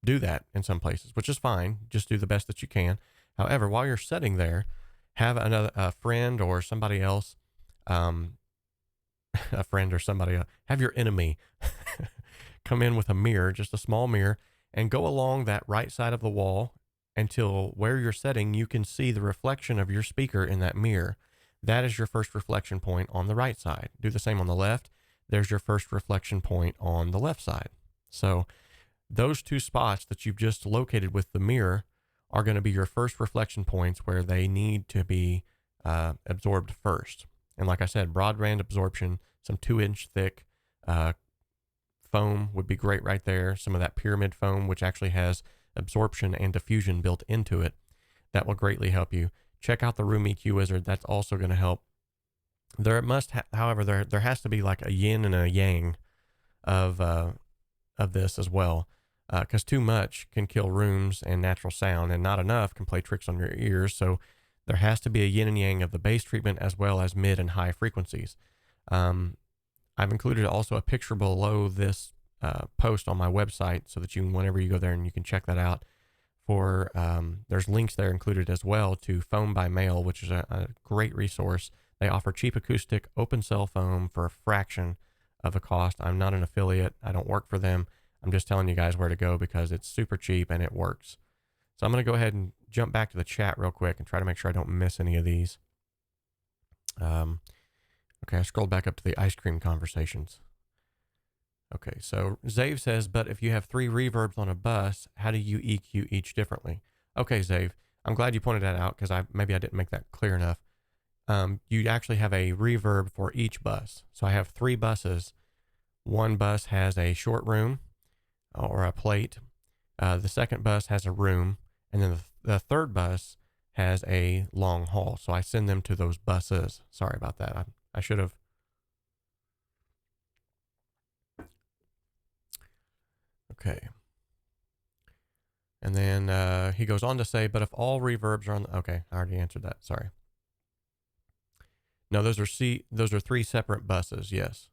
do that in some places, which is fine. Just do the best that you can. However, while you're sitting there, have a friend or somebody else, have your enemy come in with a mirror, just a small mirror, and go along that right side of the wall until where you're sitting, you can see the reflection of your speaker in that mirror. That is your first reflection point on the right side. Do the same on the left. There's your first reflection point on the left side. So those two spots that you've just located with the mirror are going to be your first reflection points where they need to be absorbed first. And like I said, broadband absorption, some 2-inch thick foam would be great right there. Some of that pyramid foam, which actually has absorption and diffusion built into it, that will greatly help you. Check out the Room EQ Wizard. That's also going to help. However, there has to be like a yin and a yang of this as well, because too much can kill rooms and natural sound, and not enough can play tricks on your ears. So there has to be a yin and yang of the bass treatment as well as mid and high frequencies. I've included also a picture below this post on my website so that you can, whenever you go there, and you can check that out. There's links there included as well to Foam by Mail, which is a great resource. They offer cheap acoustic open cell foam for a fraction of the cost. I'm not an affiliate. I don't work for them. I'm just telling you guys where to go because it's super cheap and it works. So I'm going to go ahead and jump back to the chat real quick and try to make sure I don't miss any of these. Okay, I scrolled back up to the ice cream conversations. Okay, so Xave says, but if you have 3 reverbs on a bus, how do you EQ each differently? Okay, Xave, I'm glad you pointed that out because maybe I didn't make that clear enough. You actually have a reverb for each bus. So I have 3 buses. One bus has a short room or a plate. The second bus has a room. And then the third bus has a long haul. So I send them to those buses. Sorry about that. I should have. Okay. And then he goes on to say, but if all reverbs are on, okay, I already answered that. Sorry. No, those are 3 separate buses. Yes.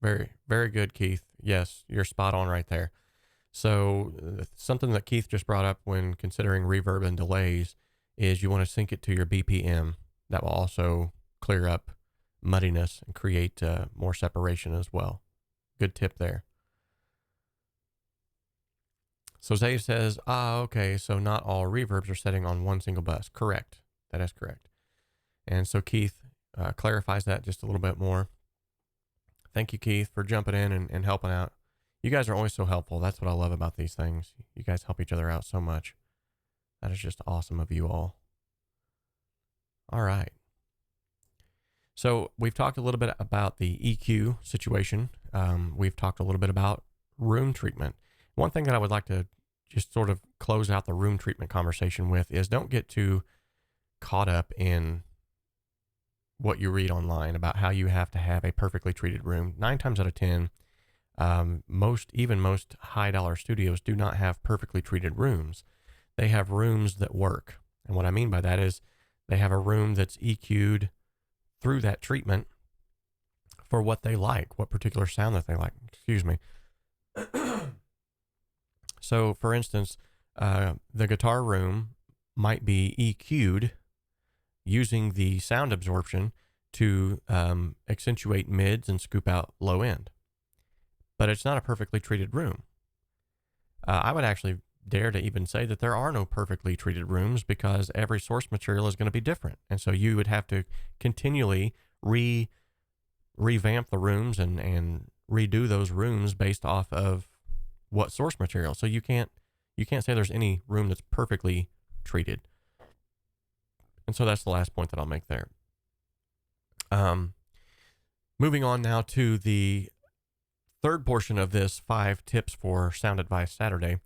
Very, very good, Keith. Yes, you're spot on right there. So something that Keith just brought up when considering reverb and delays is you want to sync it to your BPM. That will also clear up muddiness and create more separation as well. Good tip there. So Xave says, okay, so not all reverbs are setting on one single bus. Correct. That is correct. And so Keith clarifies that just a little bit more. Thank you, Keith, for jumping in and helping out. You guys are always so helpful. That's what I love about these things. You guys help each other out so much. That is just awesome of you all. All right. So we've talked a little bit about the EQ situation. We've talked a little bit about room treatment. One thing that I would like to just sort of close out the room treatment conversation with is don't get too caught up in what you read online about how you have to have a perfectly treated room. 9 times out of 10, most high dollar studios do not have perfectly treated rooms. They have rooms that work. And what I mean by that is they have a room that's EQ'd through that treatment for what they like, what particular sound that they like. Excuse me. So for instance, the guitar room might be EQ'd using the sound absorption to accentuate mids and scoop out low end. But it's not a perfectly treated room. I would actually dare to even say that there are no perfectly treated rooms because every source material is going to be different. And so you would have to continually revamp the rooms and redo those rooms based off of what source material. So you can't say there's any room that's perfectly treated. And so that's the last point that I'll make there. Moving on now to the third portion of this 5 tips for Sound Advice Saturday.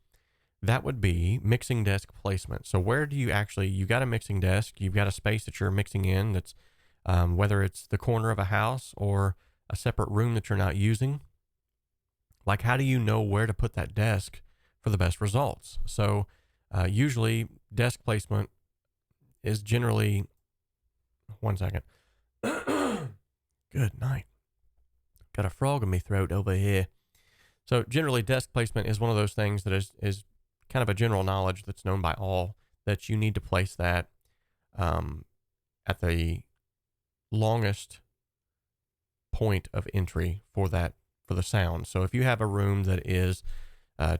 That would be mixing desk placement. So where do you got a mixing desk, you've got a space that you're mixing in that's whether it's the corner of a house or a separate room that you're not using. Like, how do you know where to put that desk for the best results? So usually desk placement is generally, one second. Good night. Got a frog in my throat over here. So generally desk placement is one of those things that is kind of a general knowledge that's known by all, that you need to place that at the longest point of entry for the sound. So if you have a room that is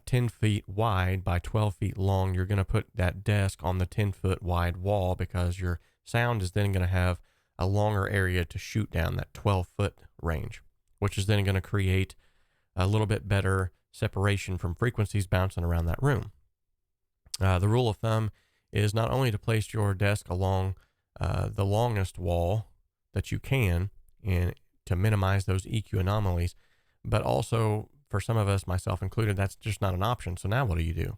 10 feet wide by 12 feet long, you're going to put that desk on the 10-foot wide wall because your sound is then going to have a longer area to shoot down, that 12-foot range, which is then going to create a little bit better separation from frequencies bouncing around that room. The rule of thumb is not only to place your desk along the longest wall that you can and to minimize those EQ anomalies, but also for some of us, myself included, that's just not an option. So now what do you do?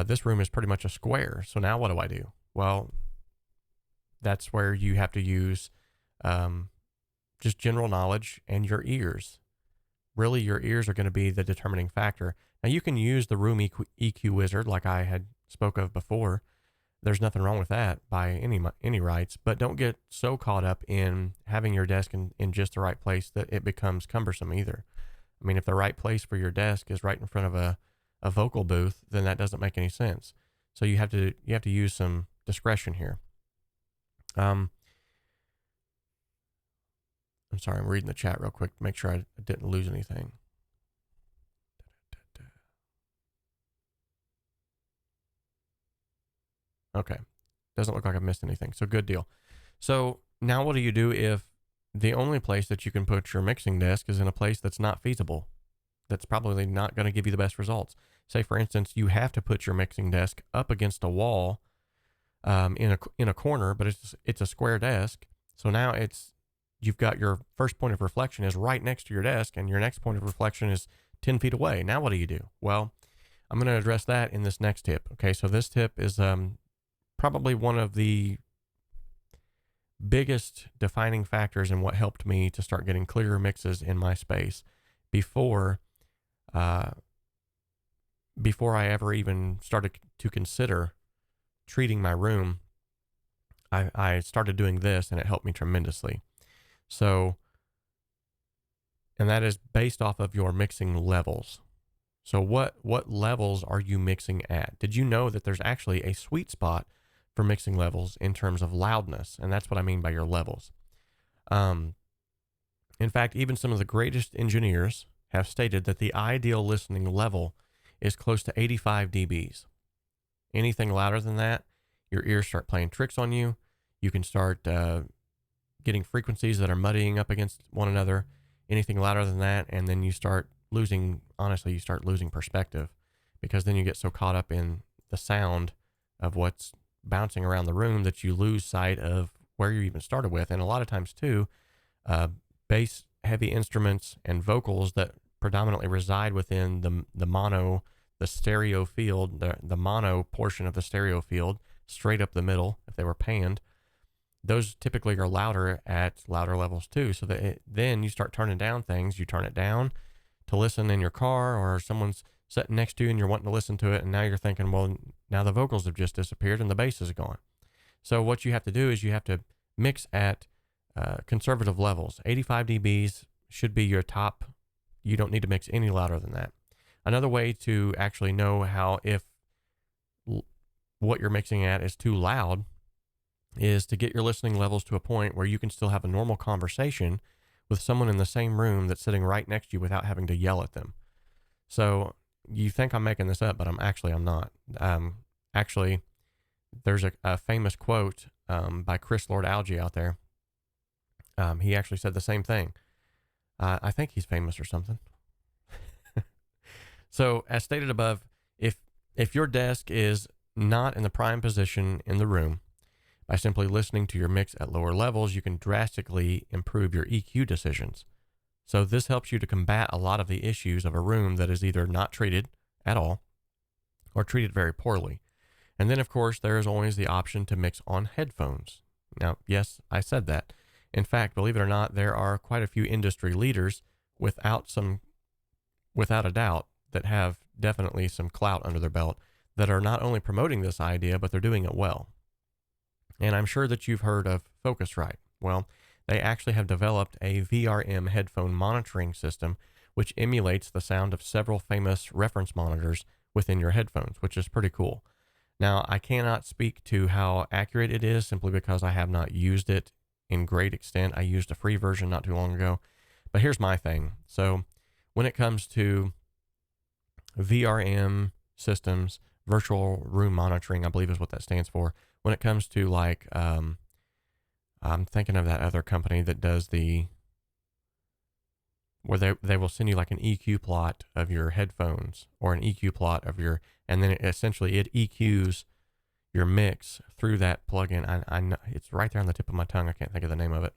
This room is pretty much a square. So now what do I do? Well, that's where you have to use just general knowledge and your ears. Really, your ears are going to be the determining factor. Now, you can use the room EQ wizard like I had spoke of before. There's nothing wrong with that by any rights, but don't get so caught up in having your desk in just the right place that it becomes cumbersome either. I mean, if the right place for your desk is right in front of a vocal booth, then that doesn't make any sense. So you have to use some discretion here. I'm sorry, I'm reading the chat real quick to make sure I didn't lose anything. Okay. Doesn't look like I've missed anything. So good deal. So now what do you do if the only place that you can put your mixing desk is in a place that's not feasible? That's probably not going to give you the best results. Say, for instance, you have to put your mixing desk up against a wall in a corner, but it's a square desk. So now you've got your first point of reflection is right next to your desk, and your next point of reflection is 10 feet away. Now what do you do? Well, I'm going to address that in this next tip. Okay, so this tip is probably one of the biggest defining factors in what helped me to start getting clearer mixes in my space before I ever even started to consider treating my room. I started doing this, and it helped me tremendously. So, and that is based off of your mixing levels. So what levels are you mixing at? Did you know that there's actually a sweet spot for mixing levels in terms of loudness? And that's what I mean by your levels. In fact, even some of the greatest engineers have stated that the ideal listening level is close to 85 dBs. Anything louder than that, your ears start playing tricks on you. You can start getting frequencies that are muddying up against one another. Anything louder than that, and then you start losing perspective, because then you get so caught up in the sound of what's bouncing around the room that you lose sight of where you even started with. And a lot of times too, bass heavy instruments and vocals that predominantly reside within the mono, the stereo field, the mono portion of the stereo field, straight up the middle, if they were panned, those typically are louder at louder levels too. So that then you start turning down things. You turn it down to listen in your car, or someone's sitting next to you and you're wanting to listen to it, and now you're thinking, well, now the vocals have just disappeared and the bass is gone. So what you have to do is you have to mix at conservative levels. 85 dBs should be your top. You don't need to mix any louder than that. Another way to actually know how if what you're mixing at is too loud is to get your listening levels to a point where you can still have a normal conversation with someone in the same room that's sitting right next to you without having to yell at them. So you think I'm making this up, but I'm not. Actually, there's a famous quote by Chris Lord Alge out there. He actually said the same thing. I think he's famous or something. So as stated above, if your desk is not in the prime position in the room, by simply listening to your mix at lower levels, you can drastically improve your EQ decisions. So this helps you to combat a lot of the issues of a room that is either not treated at all or treated very poorly. And then, of course, there is always the option to mix on headphones. Now, yes, I said that. In fact, believe it or not, there are quite a few industry leaders without a doubt that have definitely some clout under their belt that are not only promoting this idea, but they're doing it well. And I'm sure that you've heard of Focusrite. Well, they actually have developed a VRM headphone monitoring system which emulates the sound of several famous reference monitors within your headphones, which is pretty cool. Now, I cannot speak to how accurate it is simply because I have not used it in great extent. I used a free version not too long ago. But here's my thing. So when it comes to VRM systems, virtual room monitoring, I believe is what that stands for. When it comes to like I'm thinking of that other company that does where they will send you like an EQ plot of your headphones or an EQ plot of and then essentially it EQs your mix through that plugin. I know it's right there on the tip of my tongue. I can't think of the name of it.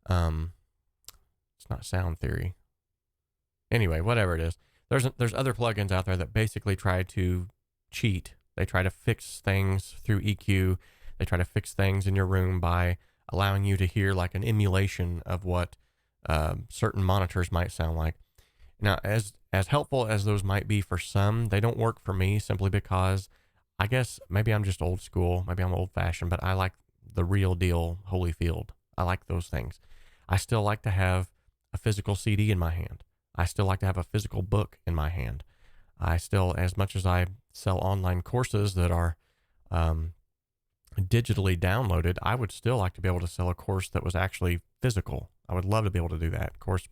It's not Sound Theory. Anyway, whatever it is, there's other plugins out there that basically try to cheat. They try to fix things through EQ. They try to fix things in your room by allowing you to hear like an emulation of what certain monitors might sound like. Now, as helpful as those might be for some, they don't work for me simply because I guess maybe I'm just old school. Maybe I'm old fashioned, but I like the real deal Holyfield. I like those things. I still like to have a physical CD in my hand. I still like to have a physical book in my hand. I still, as much as I sell online courses that are digitally downloaded, I would still like to be able to sell a course that was actually physical. I would love to be able to do that. Of course,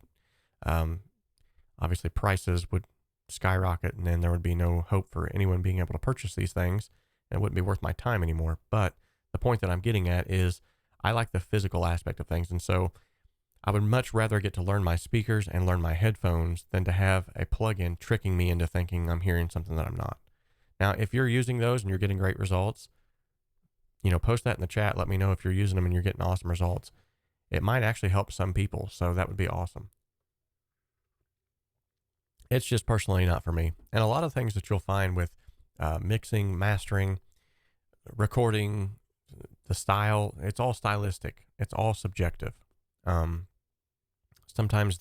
obviously prices would skyrocket and then there would be no hope for anyone being able to purchase these things and it wouldn't be worth my time anymore. But the point that I'm getting at is I like the physical aspect of things. And so I would much rather get to learn my speakers and learn my headphones than to have a plugin tricking me into thinking I'm hearing something that I'm not. Now, if you're using those and you're getting great results, post that in the chat. Let me know if you're using them and you're getting awesome results. It might actually help some people, so that would be awesome. It's just personally not for me. And a lot of things that you'll find with mixing, mastering, recording, the style, it's all stylistic. It's all subjective. Sometimes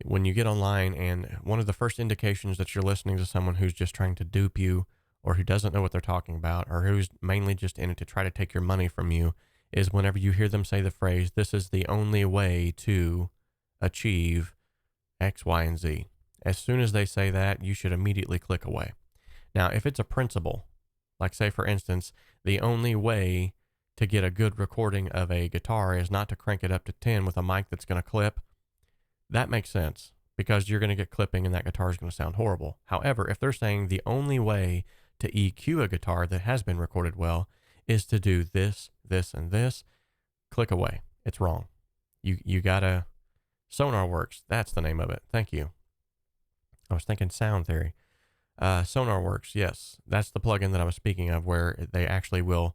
when you get online and one of the first indications that you're listening to someone who's just trying to dupe you or who doesn't know what they're talking about or who's mainly just in it to try to take your money from you is whenever you hear them say the phrase, this is the only way to achieve X, Y, and Z. As soon as they say that, you should immediately click away. Now, if it's a principle, like say for instance, the only way to get a good recording of a guitar is not to crank it up to 10 with a mic that's going to clip, that makes sense because you're going to get clipping and that guitar is going to sound horrible. However, if they're saying the only way to EQ a guitar that has been recorded well is to do this, this, and this, click away. It's wrong. You gotta, SonarWorks, that's the name of it. Thank you. I was thinking Sound Theory. SonarWorks, yes, that's the plugin that I was speaking of where they actually will,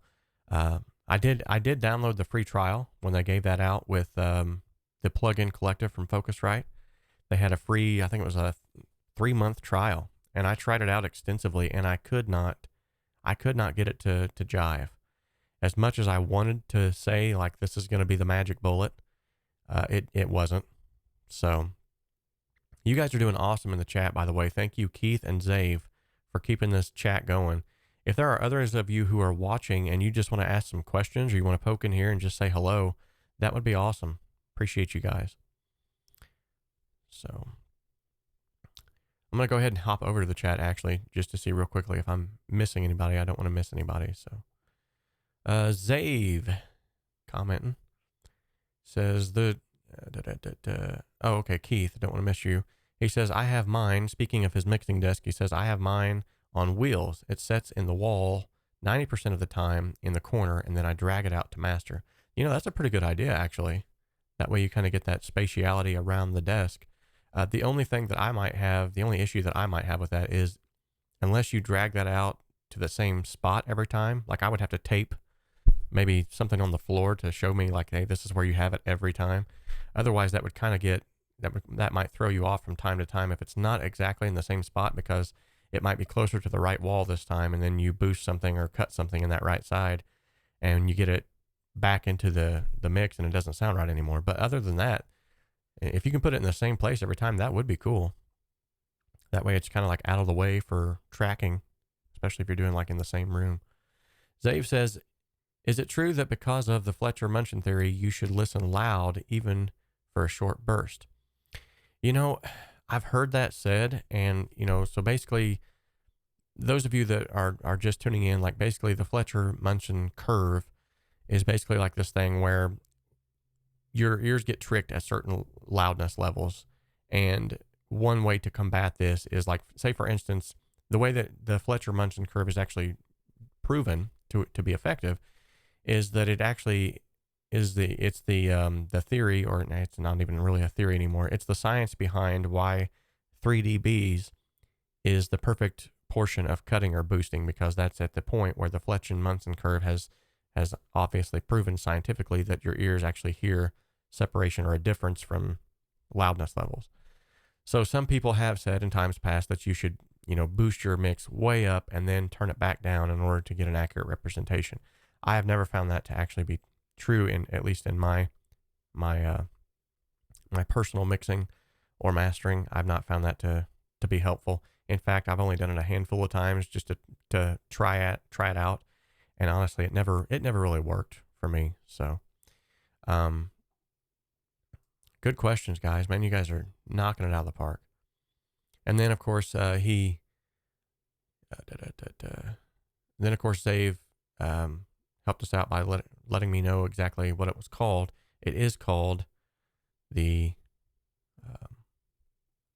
I did download the free trial when they gave that out with the plugin collective from Focusrite. They had a free, I think it was a 3-month trial, and I tried it out extensively, and I could not get it to jive. As much as I wanted to say like this is going to be the magic bullet, it wasn't. So you guys are doing awesome in the chat, by the way. Thank you, Keith and Xave, for keeping this chat going. If there are others of you who are watching and you just want to ask some questions or you want to poke in here and just say hello, that would be awesome. Appreciate you guys. So I'm going to go ahead and hop over to the chat actually, just to see real quickly if I'm missing anybody. I don't want to miss anybody. So Xave commenting says oh, okay. Keith, I don't want to miss you. He says, I have mine. Speaking of his mixing desk, he says, I have mine on wheels. It sets in the wall 90% of the time in the corner, and then I drag it out to master. That's a pretty good idea, actually. That way you kind of get that spatiality around the desk. The only issue that I might have with that is unless you drag that out to the same spot every time, like I would have to tape maybe something on the floor to show me like, hey, this is where you have it every time. Otherwise that would kind of that might throw you off from time to time if it's not exactly in the same spot, because it might be closer to the right wall this time, and then you boost something or cut something in that right side and you get it back into the mix and it doesn't sound right anymore. But other than that, if you can put it in the same place every time, that would be cool. That way it's kind of like out of the way for tracking, especially if you're doing like in the same room. Xave says, is it true that because of the Fletcher-Munson theory, you should listen loud even for a short burst? I've heard that said, and, so basically, those of you that are just tuning in, like basically the Fletcher-Munson curve is basically like this thing where your ears get tricked at certain loudness levels. And one way to combat this is like, say for instance, the way that the Fletcher-Munson curve is actually proven to be effective is that it actually the theory, or it's not even really a theory anymore. It's the science behind why 3 dBs is the perfect portion of cutting or boosting, because that's at the point where the Fletcher-Munson curve has obviously proven scientifically that your ears actually hear separation or a difference from loudness levels. So some people have said in times past that you should, boost your mix way up and then turn it back down in order to get an accurate representation. I have never found that to actually be true, at least in my personal mixing or mastering. I've not found that to be helpful. In fact, I've only done it a handful of times just to try it out, and honestly, it never really worked for me. So, good questions, guys. Man, you guys are knocking it out of the park. And then, of course, Xave helped us out by letting me know exactly what it was called. It is called the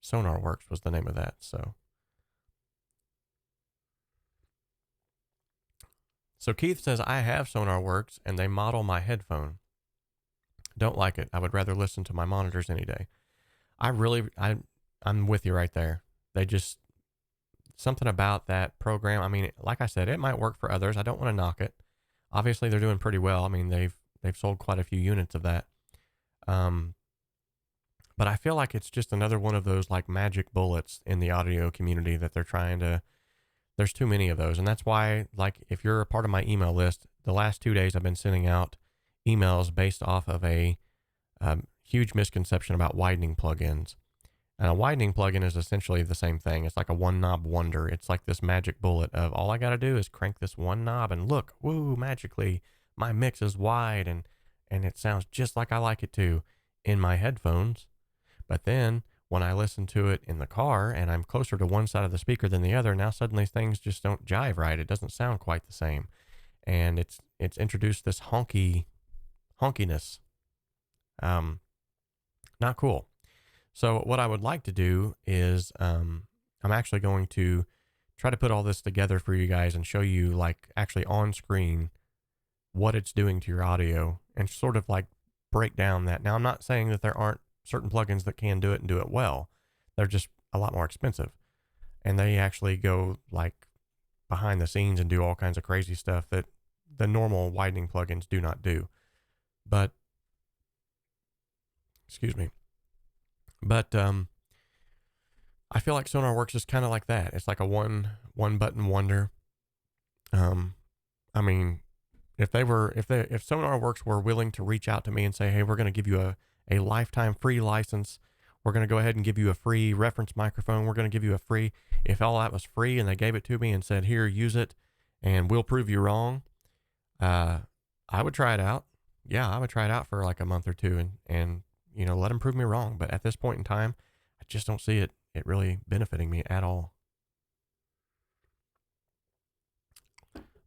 Sonar Works was the name of that. So Keith says, I have Sonar Works and they model my headphone. Don't like it. I would rather listen to my monitors any day. I'm with you right there. They just, something about that program. I mean, like I said, it might work for others. I don't want to knock it. Obviously they're doing pretty well. I mean, they've sold quite a few units of that. But I feel like it's just another one of those like magic bullets in the audio community that they're trying to, there's too many of those. And that's why, like, if you're a part of my email list, the last 2 days I've been sending out emails based off of a huge misconception about widening plugins. And a widening plugin is essentially the same thing. It's like a one knob wonder. It's like this magic bullet of all I got to do is crank this one knob and look, woo, magically my mix is wide and it sounds just like I like it to in my headphones. But then when I listen to it in the car and I'm closer to one side of the speaker than the other, now suddenly things just don't jive right. It doesn't sound quite the same. And it's introduced this honkiness. Not cool. So what I would like to do is, I'm actually going to try to put all this together for you guys and show you, like, actually on screen what it's doing to your audio and sort of like break down that. Now, I'm not saying that there aren't certain plugins that can do it and do it well. They're just a lot more expensive, and they actually go like behind the scenes and do all kinds of crazy stuff that the normal widening plugins do not do. But, excuse me. But I feel like Sonar Works is kind of like that. It's like a one button wonder. I mean, if Sonar Works were willing to reach out to me and say, hey, we're going to give you a lifetime free license. We're going to go ahead and give you a free reference microphone. We're going to give you a free, if all that was free and they gave it to me and said, here, use it and we'll prove you wrong. I would try it out. Yeah, I would try it out for like a month or two and let them prove me wrong. But at this point in time, I just don't see it really benefiting me at all.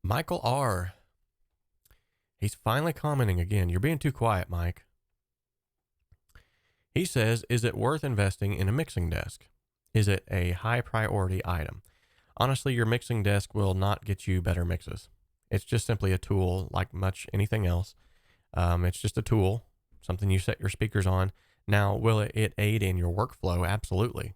Michael R. He's finally commenting again. You're being too quiet, Mike. He says, is it worth investing in a mixing desk? Is it a high priority item? Honestly, your mixing desk will not get you better mixes. It's just simply a tool like much anything else. It's just a tool, something you set your speakers on. Now, will it aid in your workflow? Absolutely.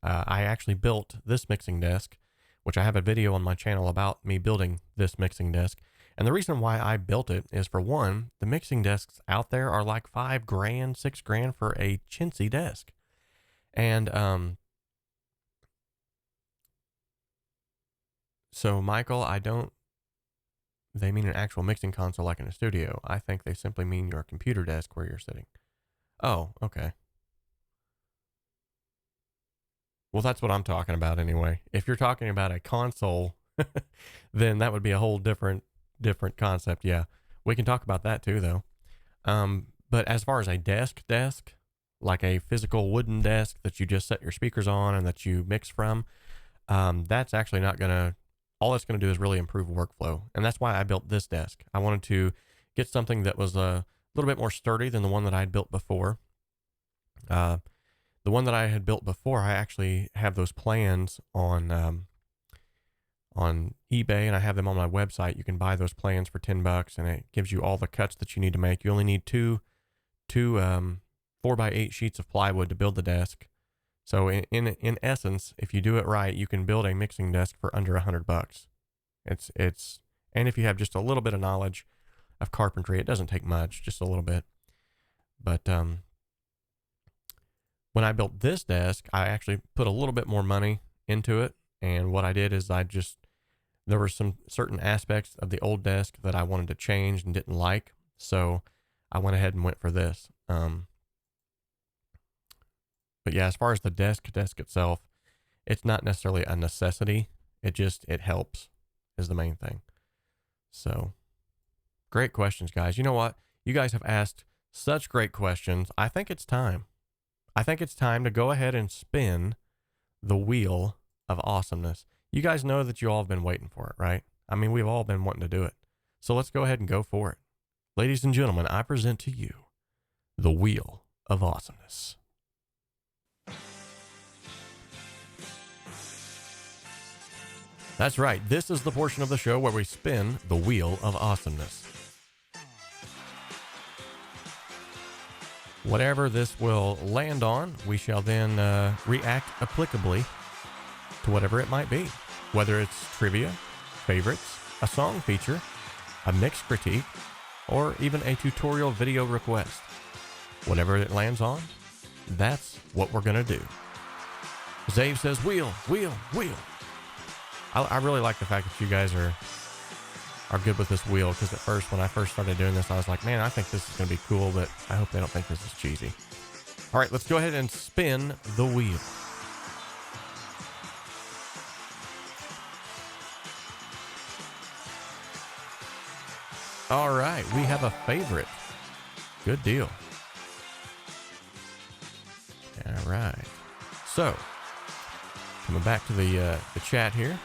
I actually built this mixing desk, which I have a video on my channel about me building this mixing desk. And the reason why I built it is, for one, the mixing desks out there are like $5,000, $6,000 for a chintzy desk. And so, Michael, they mean an actual mixing console like in a studio. I think they simply mean your computer desk where you're sitting. Oh, okay. Well, that's what I'm talking about anyway. If you're talking about a console, then that would be a whole different concept. Yeah, we can talk about that too, though. But as far as a desk, like a physical wooden desk that you just set your speakers on and that you mix from, that's actually not gonna, all it's gonna do is really improve workflow. And that's why I built this desk. I wanted to get something that was a little bit more sturdy than the one that I'd built before. The one that I had built before, I actually have those plans on on eBay, and I have them on my website. You can buy those plans for $10, and it gives you all the cuts that you need to make. You only need two 4x8 sheets of plywood to build the desk. So in essence, if you do it right, you can build a mixing desk for under $100. And if you have just a little bit of knowledge of carpentry, it doesn't take much, just a little bit. But when I built this desk, I actually put a little bit more money into it. And what I did is there were some certain aspects of the old desk that I wanted to change and didn't like. So I went ahead and went for this. But yeah, as far as the desk itself, it's not necessarily a necessity. It helps is the main thing. So great questions, guys. You know what? You guys have asked such great questions. I think it's time. I think it's time to go ahead and spin the wheel of awesomeness. You guys know that you all have been waiting for it, right? I mean, we've all been wanting to do it. So let's go ahead and go for it. Ladies and gentlemen, I present to you the wheel of awesomeness. That's right. This is the portion of the show where we spin the wheel of awesomeness. Whatever this will land on, we shall then react applicably to whatever it might be. Whether it's trivia, favorites, a song feature, a mix critique, or even a tutorial video request. Whatever it lands on, that's what we're going to do. Xave says, wheel, wheel, wheel. I really like the fact that you guys are good with this wheel, because at first, when I first started doing this, I was like, man, I think this is going to be cool, but I hope they don't think this is cheesy. All right, let's go ahead and spin the wheel. All right, we have a favorite. Good deal. All right. So, coming back to the chat here.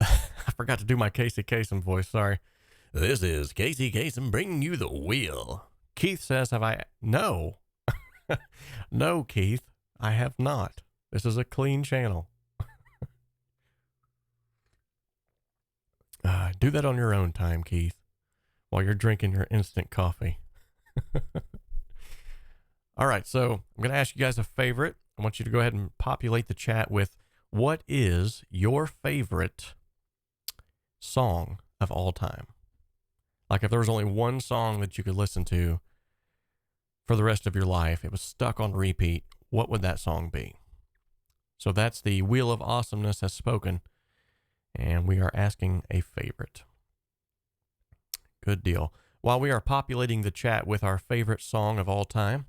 I forgot to do my Casey Kasem voice, sorry. This is Casey Kasem bringing you the wheel. Keith says, have I? No. No, Keith, I have not. This is a clean channel. Do that on your own time, Keith, while you're drinking your instant coffee. All right, so I'm going to ask you guys a favorite. I want you to go ahead and populate the chat with what is your favorite song of all time? Like if there was only one song that you could listen to for the rest of your life, it was stuck on repeat, what would that song be? So that's the Wheel of Awesomeness has spoken, and we are asking a favorite. Good deal. While we are populating the chat with our favorite song of all time,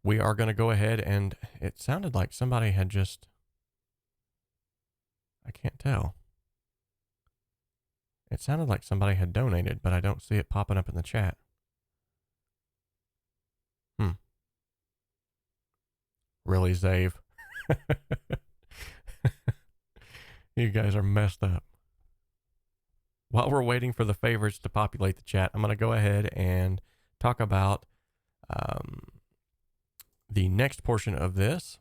we are going to go ahead and it sounded like somebody had just, I can't tell. It sounded like somebody had donated, but I don't see it popping up in the chat. Really, Xave? You guys are messed up. While we're waiting for the favorites to populate the chat, I'm going to go ahead and talk about the next portion of this.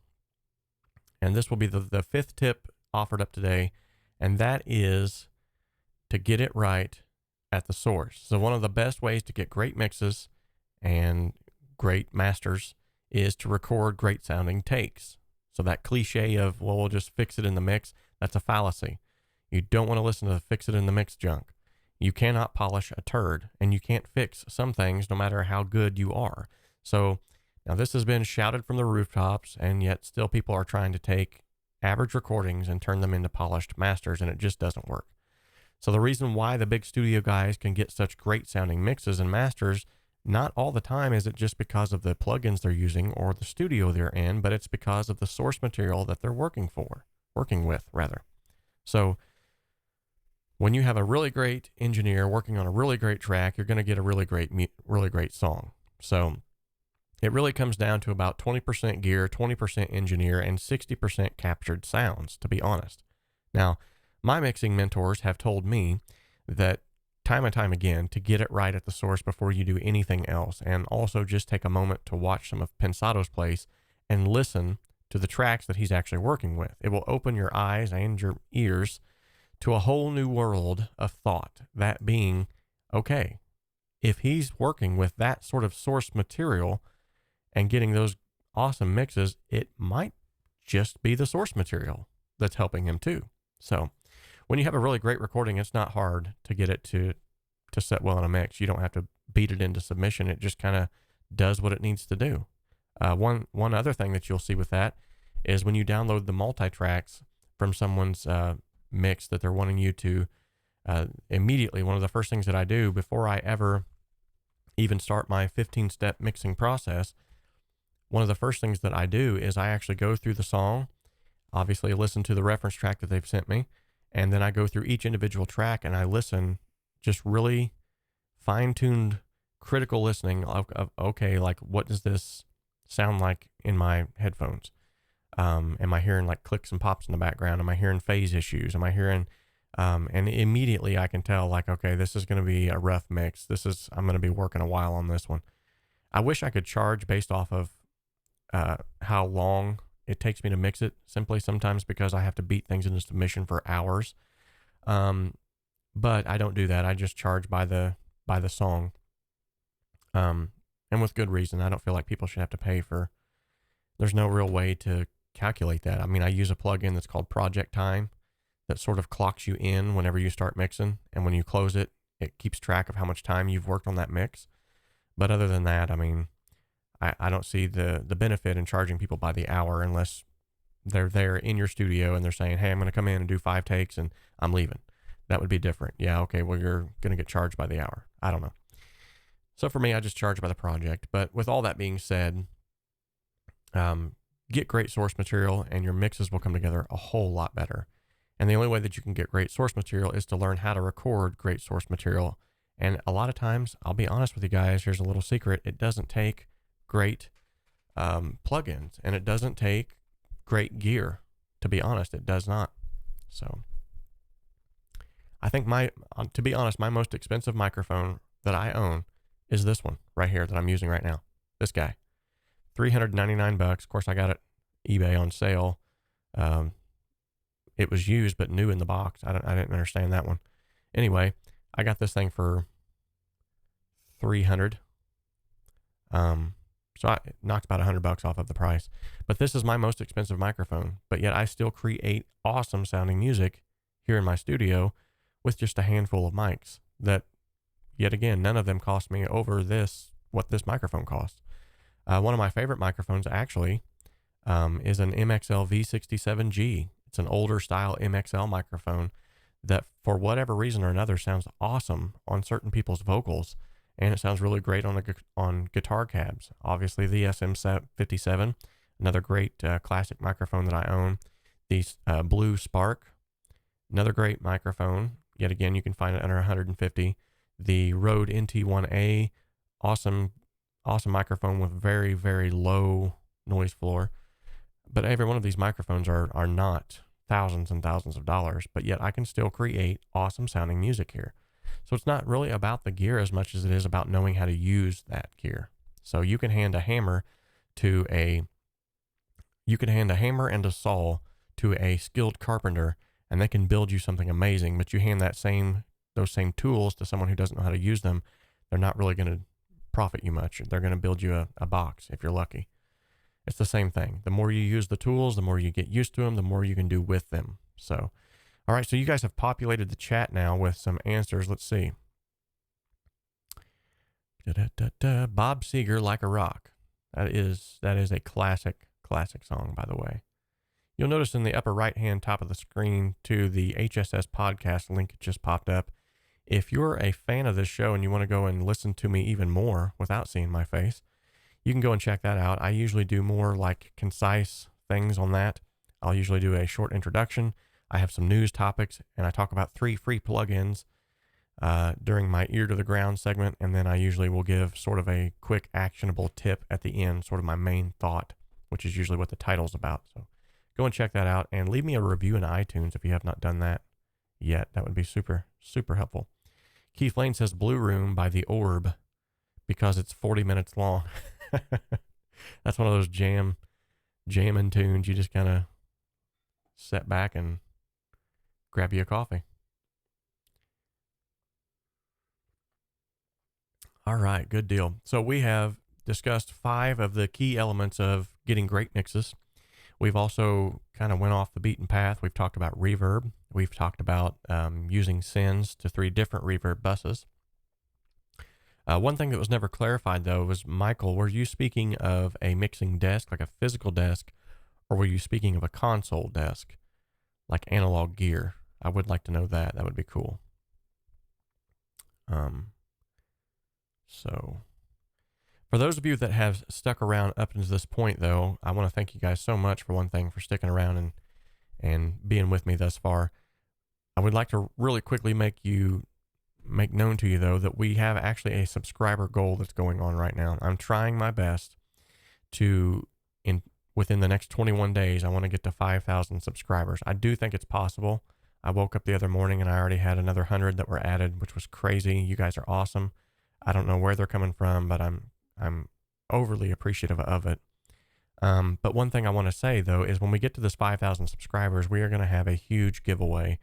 And this will be the fifth tip offered up today. And that is to get it right at the source. So one of the best ways to get great mixes and great masters is to record great sounding takes. So that cliche of, well, we'll just fix it in the mix, that's a fallacy. You don't want to listen to the fix it in the mix junk. You cannot polish a turd, and you can't fix some things no matter how good you are. So now this has been shouted from the rooftops, and yet still people are trying to take average recordings and turn them into polished masters, and it just doesn't work. So the reason why the big studio guys can get such great sounding mixes and masters, not all the time is it just because of the plugins they're using or the studio they're in, but it's because of the source material that they're working with. So when you have a really great engineer working on a really great track, you're going to get a really great song. So it really comes down to about 20% gear, 20% engineer, and 60% captured sounds, to be honest. Now, my mixing mentors have told me that time and time again to get it right at the source before you do anything else, and also just take a moment to watch some of Pensado's plays and listen to the tracks that he's actually working with. It will open your eyes and your ears to a whole new world of thought. That being, okay, if he's working with that sort of source material and getting those awesome mixes, it might just be the source material that's helping him too. So when you have a really great recording, it's not hard to get it to set well in a mix. You don't have to beat it into submission. It just kind of does what it needs to do. One other thing that you'll see with that is when you download the multi-tracks from someone's mix that they're wanting you to, immediately, one of the first things that I do before I ever even start my 15-step mixing process, one of the first things that I do is I actually go through the song, obviously listen to the reference track that they've sent me, and then I go through each individual track and I listen, just really fine-tuned, critical listening of okay, like what does this sound like in my headphones? Am I hearing like clicks and pops in the background? Am I hearing phase issues? Am I hearing, and immediately I can tell like, okay, this is going to be a rough mix. I'm going to be working a while on this one. I wish I could charge based off of how long it takes me to mix it, simply sometimes because I have to beat things into submission for hours. But I don't do that. I just charge by the song. And with good reason. I don't feel like people should have to pay for, there's no real way to calculate that. I mean, I use a plugin that's called Project Time that sort of clocks you in whenever you start mixing. And when you close it, it keeps track of how much time you've worked on that mix. But other than that, I mean, I don't see the benefit in charging people by the hour unless they're there in your studio and they're saying, hey, I'm going to come in and do 5 takes and I'm leaving. That would be different. Yeah, okay, well, you're going to get charged by the hour. I don't know. So for me, I just charge by the project. But with all that being said, get great source material and your mixes will come together a whole lot better. And the only way that you can get great source material is to learn how to record great source material. And a lot of times, I'll be honest with you guys, here's a little secret. It doesn't take great plugins and it doesn't take great gear. To be honest, it does not. So I think to be honest, my most expensive microphone that I own is this one right here that I'm using right now. This guy, $399. Of course, I got it eBay on sale. It was used, but new in the box. I didn't understand that one. Anyway, I got this thing for $300. So it knocked about $100 off of the price, but this is my most expensive microphone, but yet I still create awesome sounding music here in my studio with just a handful of mics that, yet again, none of them cost me over what this microphone costs. One of my favorite microphones actually is an MXL V67G. It's an older style MXL microphone that for whatever reason or another sounds awesome on certain people's vocals. And it sounds really great on guitar cabs. Obviously the SM57, another great classic microphone that I own. The Blue Spark, another great microphone. Yet again, you can find it under 150. The Rode NT1A, awesome microphone with very, very low noise floor. But every one of these microphones are not thousands and thousands of dollars, but yet I can still create awesome sounding music here. So it's not really about the gear as much as it is about knowing how to use that gear. So you can hand a hammer and a saw to a skilled carpenter and they can build you something amazing, but you hand those same tools to someone who doesn't know how to use them, they're not really going to profit you much. They're going to build you a box if you're lucky. It's the same thing. The more you use the tools, the more you get used to them, the more you can do with them. So all right, so you guys have populated the chat now with some answers. Let's see. Bob Seger, Like a Rock. That is a classic song, by the way. You'll notice in the upper right-hand top of the screen to the HSS podcast link just popped up. If you're a fan of this show and you want to go and listen to me even more without seeing my face, you can go and check that out. I usually do more like concise things on that. I'll usually do a short introduction. I have some news topics, and I talk about 3 free plugins during my ear to the ground segment, and then I usually will give sort of a quick actionable tip at the end, sort of my main thought, which is usually what the title's about. So go and check that out, and leave me a review in iTunes if you have not done that yet. That would be super, super helpful. Keith Lane says Blue Room by The Orb because it's 40 minutes long. That's one of those jam jamming tunes, you just kind of sit back and grab you a coffee. All right, good deal. So we have discussed 5 of the key elements of getting great mixes. We've also kind of went off the beaten path. We've talked about reverb. We've talked about using sends to 3 different reverb buses. One thing that was never clarified, though, was, Michael, were you speaking of a mixing desk, like a physical desk, or were you speaking of a console desk, like analog gear? I would like to know that. That would be cool. So for those of you that have stuck around up until this point, though, I want to thank you guys so much, for one thing, for sticking around and being with me thus far. I would like to really quickly make known to you, though, that we have actually a subscriber goal that's going on right now. I'm trying my best to, within the next 21 days, I want to get to 5,000 subscribers. I do think it's possible. I woke up the other morning and I already had another 100 that were added, which was crazy. You guys are awesome. I don't know where they're coming from, but I'm overly appreciative of it. But one thing I want to say, though, is when we get to this 5,000 subscribers, we are going to have a huge giveaway.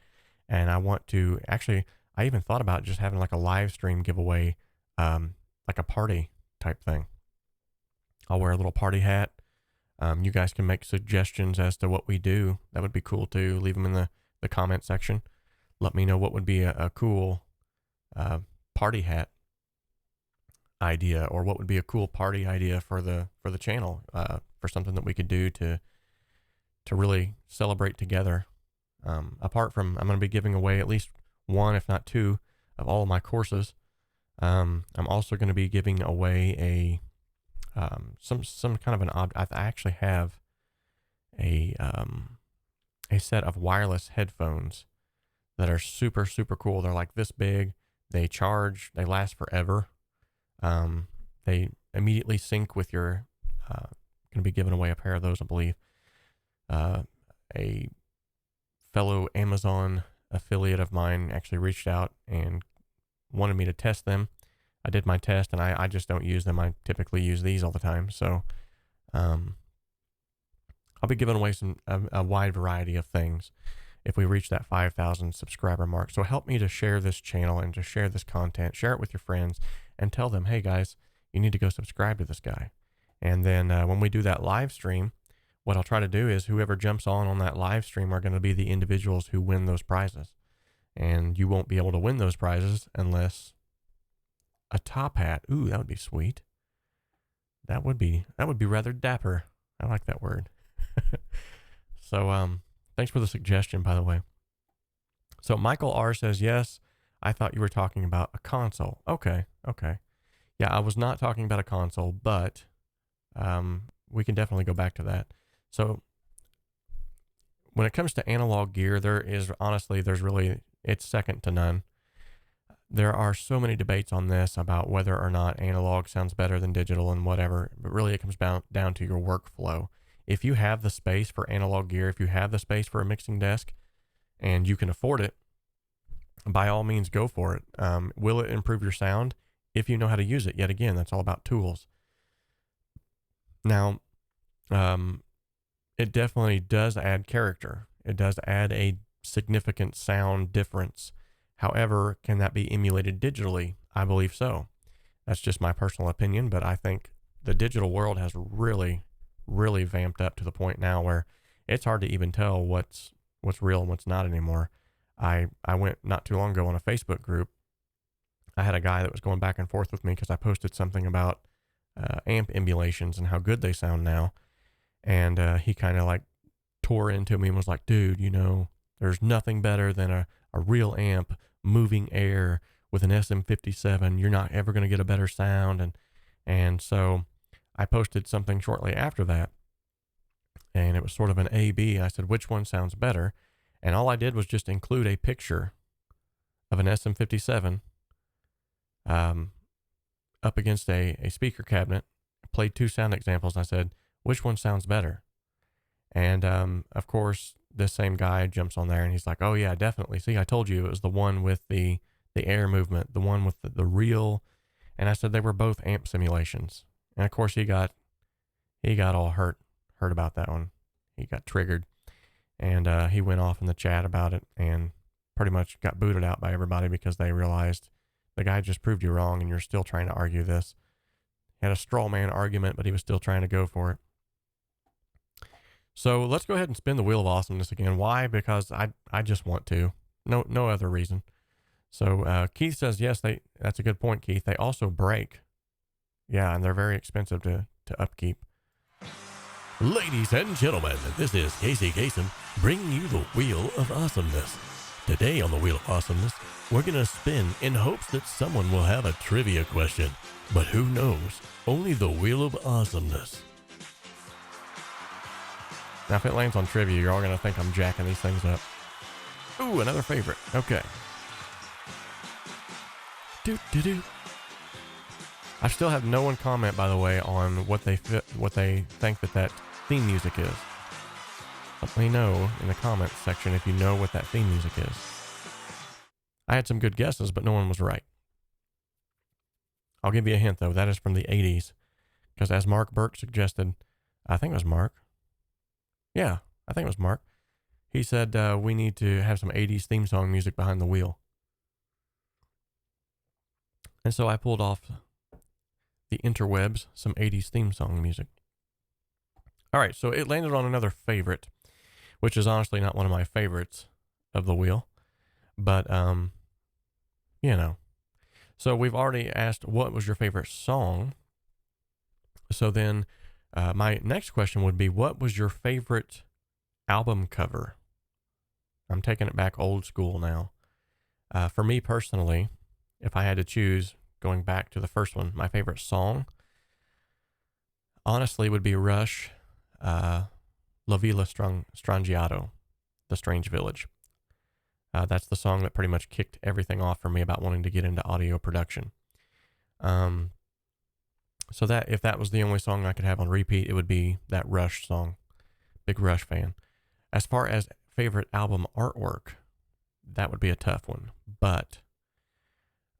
And I want to, actually, I even thought about just having like a live stream giveaway, like a party type thing. I'll wear a little party hat. You guys can make suggestions as to what we do. That would be cool too. Leave them in the comment section. Let me know what would be a cool party hat idea, or what would be a cool party idea for the channel, for something that we could do to really celebrate together. Apart from, I'm going to be giving away at least 1, if not 2, of all of my courses. I'm also going to be giving away some kind of an I actually have a set of wireless headphones that are super, super cool. They're like this big. They charge. They last forever. They immediately sync with your, going to be giving away a pair of those, I believe. A fellow Amazon affiliate of mine actually reached out and wanted me to test them. I did my test, and I just don't use them. I typically use these all the time. So, I'll be giving away a wide variety of things if we reach that 5,000 subscriber mark. So help me to share this channel and to share this content. Share it with your friends and tell them, hey guys, you need to go subscribe to this guy. And then when we do that live stream, what I'll try to do is whoever jumps on that live stream are going to be the individuals who win those prizes. And you won't be able to win those prizes unless a top hat. Ooh, that would be sweet. That would be rather dapper. I like that word. So, thanks for the suggestion, by the way. So Michael R says, yes, I thought you were talking about a console. Okay. Yeah, I was not talking about a console, but we can definitely go back to that. So when it comes to analog gear, it's second to none. There are so many debates on this about whether or not analog sounds better than digital and whatever, but really it comes down to your workflow. If you have the space for analog gear, if you have the space for a mixing desk and you can afford it, by all means, go for it. Will it improve your sound? If you know how to use it. Yet again, that's all about tools. Now, it definitely does add character. It does add a significant sound difference. However, can that be emulated digitally? I believe so. That's just my personal opinion, but I think the digital world has really vamped up to the point now where it's hard to even tell what's real and what's not anymore. I went not too long ago on a Facebook group. I had a guy that was going back and forth with me because I posted something about amp emulations and how good they sound now. And he kind of like tore into me and was like, dude, there's nothing better than a real amp moving air with an SM57. You're not ever going to get a better sound. And so I posted something shortly after that, and it was sort of an A-B. I said, which one sounds better? And all I did was just include a picture of an SM57 up against a speaker cabinet. I played 2 sound examples. And I said, which one sounds better? And of course, this same guy jumps on there and he's like, oh yeah, definitely. See, I told you it was the one with the air movement, the one with the real. And I said they were both amp simulations. And of course he got all hurt. heard about that one. He got triggered, and he went off in the chat about it and pretty much got booted out by everybody because they realized the guy just proved you wrong and you're still trying to argue this. He had a straw man argument, but he was still trying to go for it. So let's go ahead and spin the wheel of awesomeness again. Why? Because I just want to. No other reason. So Keith says, yes, that's a good point, Keith. They also break. Yeah, and they're very expensive to upkeep. Ladies and gentlemen, this is Casey Kasem bringing you the Wheel of Awesomeness. Today on the Wheel of Awesomeness, we're going to spin in hopes that someone will have a trivia question. But who knows? Only the Wheel of Awesomeness. Now, if it lands on trivia, you're all going to think I'm jacking these things up. Ooh, another favorite. Okay. I still have no one comment, by the way, on what they think that theme music is. Let me know in the comments section if you know what that theme music is. I had some good guesses, but no one was right. I'll give you a hint, though. That is from the 80s. Because as Mark Burke suggested, I think it was Mark. Yeah, I think it was Mark. He said we need to have some 80s theme song music behind the wheel. And so I pulled off the interwebs, some 80s theme song music. All right, so it landed on another favorite, which is honestly not one of my favorites of the wheel. But, you know. So we've already asked what was your favorite song. So then my next question would be, what was your favorite album cover? I'm taking it back old school now. For me personally, if I had to choose, going back to the first one, my favorite song, honestly, would be Rush, La Villa Strangiato, The Strange Village. That's the song that pretty much kicked everything off for me about wanting to get into audio production. So that if that was the only song I could have on repeat, it would be that Rush song. Big Rush fan. As far as favorite album artwork, that would be a tough one. But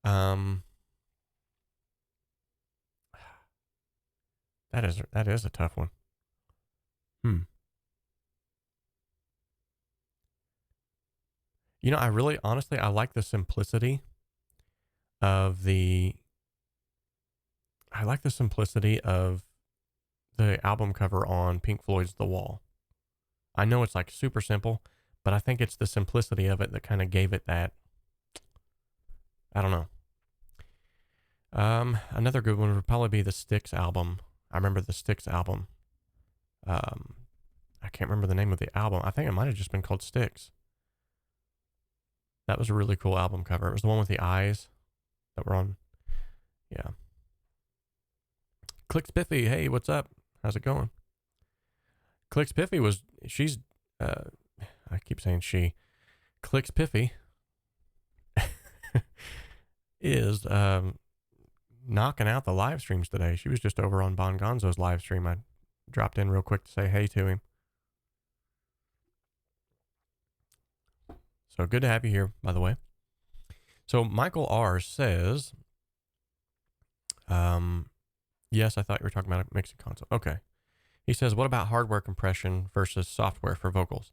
that is a tough one. You know, I like the simplicity of the album cover on Pink Floyd's The Wall. I know it's like super simple, but I think it's the simplicity of it that kind of gave it that, I don't know. Another good one would probably be the Styx album. I remember the Styx album. I can't remember the name of the album. I think it might have just been called Styx. That was a really cool album cover. It was the one with the eyes that were on. Yeah. Click Spiffy. Hey, what's up? How's it going? Click Spiffy she's, I keep saying she. Click Spiffy is knocking out the live streams today. She was just over on Bon Gonzo's live stream. I dropped in real quick to say hey to him. So good to have you here, by the way. So Michael R says, yes, I thought you were talking about a mixing console. Okay. He says, what about hardware compression versus software for vocals?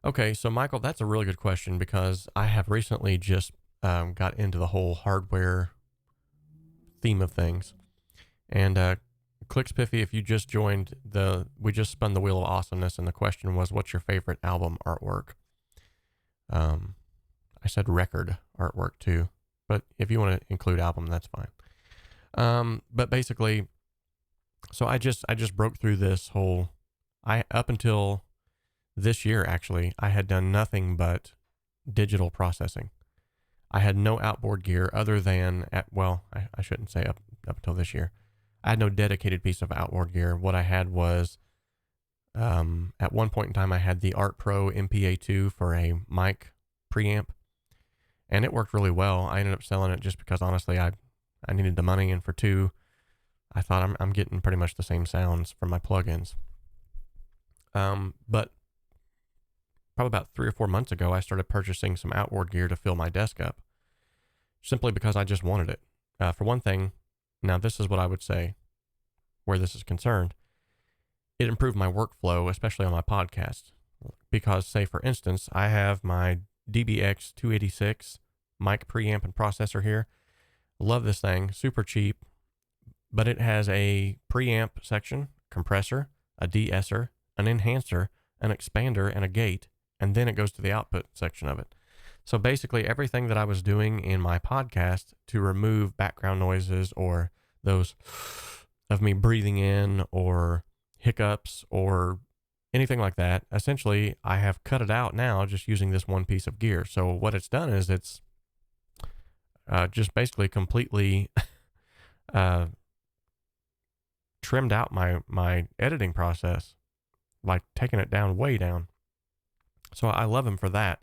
Okay, so Michael, that's a really good question because I have recently just got into the whole hardware theme of things. And Click Spiffy, if you just joined, we just spun the Wheel of Awesomeness, and the question was, what's your favorite album artwork? I said record artwork too, but if you want to include album, that's fine. But basically, so I just broke through this whole, up until this year, actually, I had done nothing but digital processing. I had no outboard gear other than I shouldn't say up until this year. I had no dedicated piece of outboard gear. What I had was, at one point in time, I had the Art Pro MPA2 for a mic preamp, and it worked really well. I ended up selling it just because, honestly, I needed the money, and for two, I thought I'm getting pretty much the same sounds from my plugins. But probably about 3 or 4 months ago, I started purchasing some outboard gear to fill my desk up, simply because I just wanted it. For one thing, now this is what I would say, where this is concerned. it improved my workflow, especially on my podcast. Because, say, for instance, I have my DBX 286 mic preamp and processor here. Love this thing, super cheap, but it has a preamp section, compressor, a de-esser, an enhancer, an expander, and a gate, and then it goes to the output section of it. So basically everything that I was doing in my podcast to remove background noises or those of me breathing in or hiccups or anything like that, essentially I have cut it out now just using this one piece of gear. So what it's done is it's just basically completely trimmed out my editing process, like taking it down, way down. So I love him for that.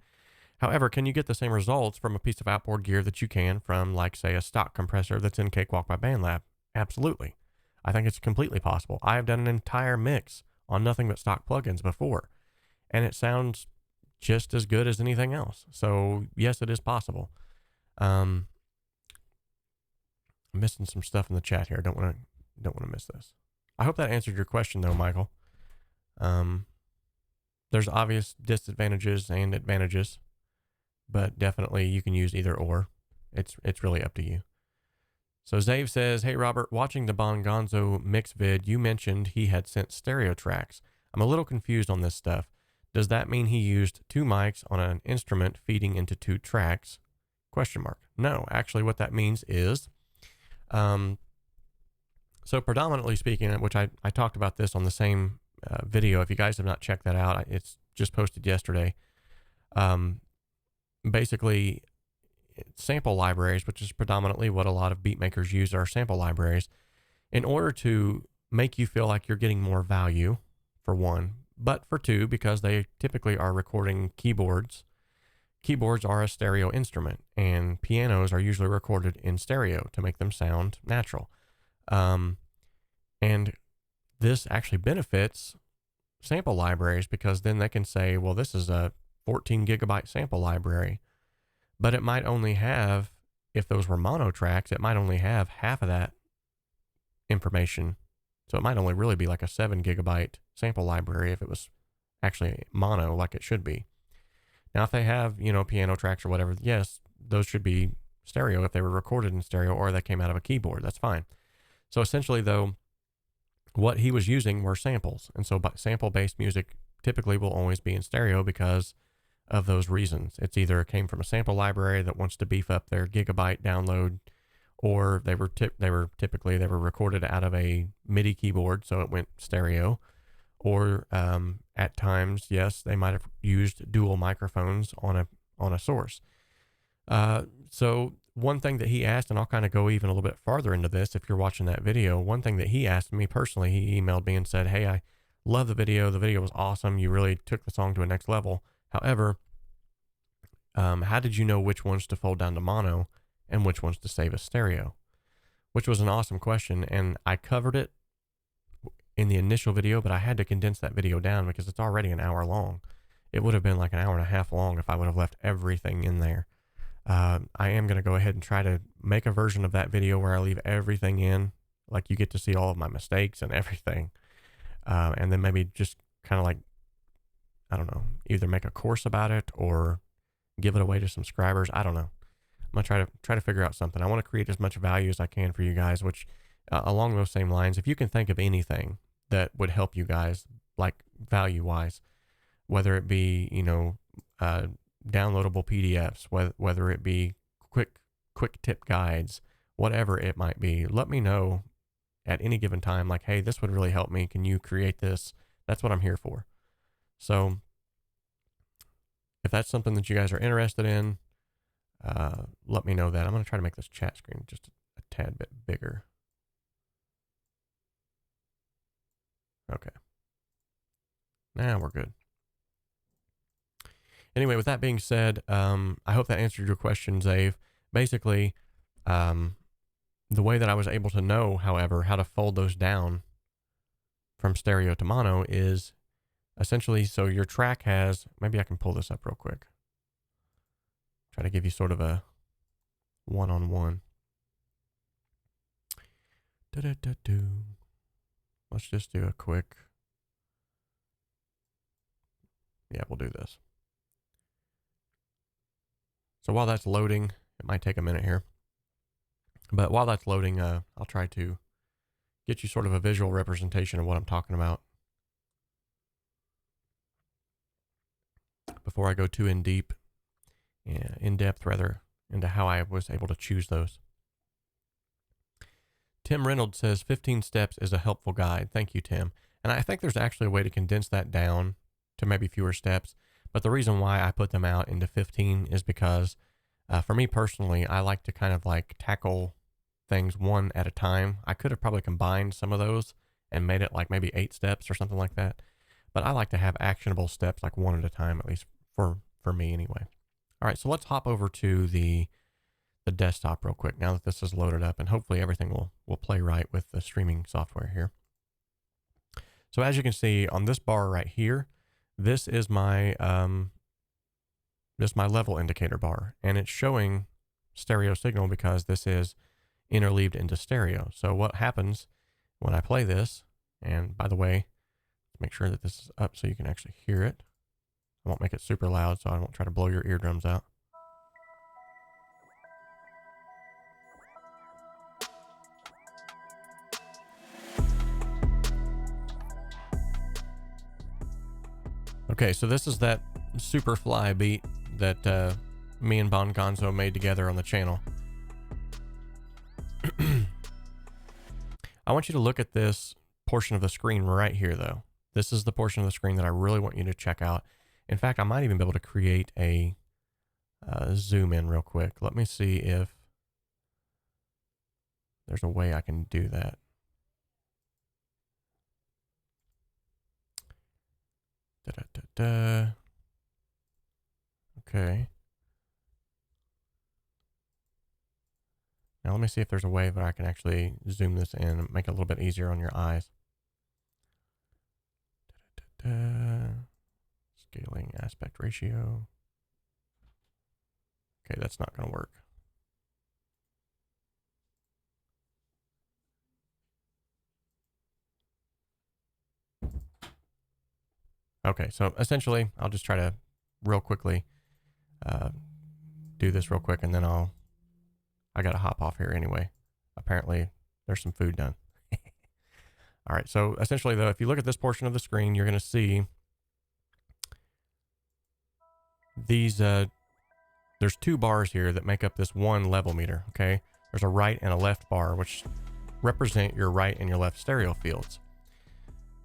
However, can you get the same results from a piece of outboard gear that you can from, like, say, a stock compressor that's in Cakewalk by BandLab? Absolutely. I think it's completely possible. I have done an entire mix on nothing but stock plugins before, and it sounds just as good as anything else. So yes, it is possible. I'm missing some stuff in the chat here. Don't want to miss this. I hope that answered your question though, Michael. There's obvious disadvantages and advantages, but definitely you can use either or. It's really up to you. So Xave says, hey Robert, watching the Bongonzo mix vid, you mentioned he had sent stereo tracks. I'm a little confused on this stuff. Does that mean he used 2 mics on an instrument feeding into 2 tracks? Question mark. No, actually what that means is, so predominantly speaking, which I talked about this on the same video. If you guys have not checked that out, it's just posted yesterday. Basically, sample libraries, which is predominantly what a lot of beat makers use, are sample libraries, in order to make you feel like you're getting more value, for one, but for two, because they typically are recording keyboards. Keyboards are a stereo instrument, and pianos are usually recorded in stereo to make them sound natural. And this actually benefits sample libraries, because then they can say, well, this is a 14 gigabyte sample library, but it might only have, if those were mono tracks, it might only have half of that information. So it might only really be like a 7 gigabyte sample library if it was actually mono, like it should be. Now, if they have, piano tracks or whatever, yes, those should be stereo if they were recorded in stereo or they came out of a keyboard. That's fine. So essentially, though, what he was using were samples. And so sample-based music typically will always be in stereo because of those reasons. It's either came from a sample library that wants to beef up their gigabyte download, or they were typically recorded out of a MIDI keyboard, so it went stereo. Or at times, yes, they might have used dual microphones on a source. So one thing that he asked, and I'll kind of go even a little bit farther into this if you're watching that video, one thing that he asked me personally, he emailed me and said, hey, I love the video. The video was awesome. You really took the song to a next level. However, how did you know which ones to fold down to mono and which ones to save as stereo? Which was an awesome question, and I covered it in the initial video, but I had to condense that video down because it's already an hour long. It would have been like an hour and a half long if I would have left everything in there. I am going to go ahead and try to make a version of that video where I leave everything in, like you get to see all of my mistakes and everything. And then maybe just kind of like, I don't know, either make a course about it or give it away to subscribers. I don't know. I'm going to try to figure out something. I want to create as much value as I can for you guys, which along those same lines, if you can think of anything that would help you guys, like value wise, whether it be, downloadable PDFs, whether it be quick tip guides, whatever it might be, let me know at any given time, like, hey, this would really help me. Can you create this? That's what I'm here for. So if that's something that you guys are interested in, let me know that. I'm going to try to make this chat screen just a tad bit bigger. Okay. Now we're good. Anyway, with that being said, I hope that answered your question, Xave. Basically, the way that I was able to know, however, how to fold those down from stereo to mono is essentially, so your track has, maybe I can pull this up real quick. Try to give you sort of a one-on-one. Let's just do a quick Yeah, we'll do this. So while that's loading, it might take a minute here. But while that's loading, I'll try to get you sort of a visual representation of what I'm talking about before I go too in depth rather, into how I was able to choose those. Tim Reynolds says 15 steps is a helpful guide. Thank you, Tim. And I think there's actually a way to condense that down to maybe fewer steps. But the reason why I put them out into 15 is because for me personally, I like to kind of like tackle things one at a time. I could have probably combined some of those and made it like maybe 8 steps or something like that. But I like to have actionable steps like one at a time, at least for me anyway. All right, so let's hop over to the desktop real quick now that this is loaded up, and hopefully everything will play right with the streaming software here. So as you can see on this bar right here, this is my level indicator bar, and it's showing stereo signal because this is interleaved into stereo. So what happens when I play this, and by the way, make sure that this is up so you can actually hear it. I won't make it super loud so I won't try to blow your eardrums out. Okay, so this is that super fly beat that me and Bon Gonzo made together on the channel. I want you to look at this portion of the screen right here, though. This is the portion of the screen that I really want you to check out. In fact, I might even be able to create a zoom in real quick. Let me see if there's a way I can do that. Okay. Now let me see if there's a way that I can actually zoom this in and make it a little bit easier on your eyes. Scaling aspect ratio. Okay, that's not going to work. Okay, so essentially, I'll just try to real quickly do this real quick, and then I got to hop off here anyway. Apparently, there's some food done. All right, so essentially, though, if you look at this portion of the screen, you're going to see these, there's 2 bars here that make up this one level meter, okay? There's a right and a left bar, which represent your right and your left stereo fields.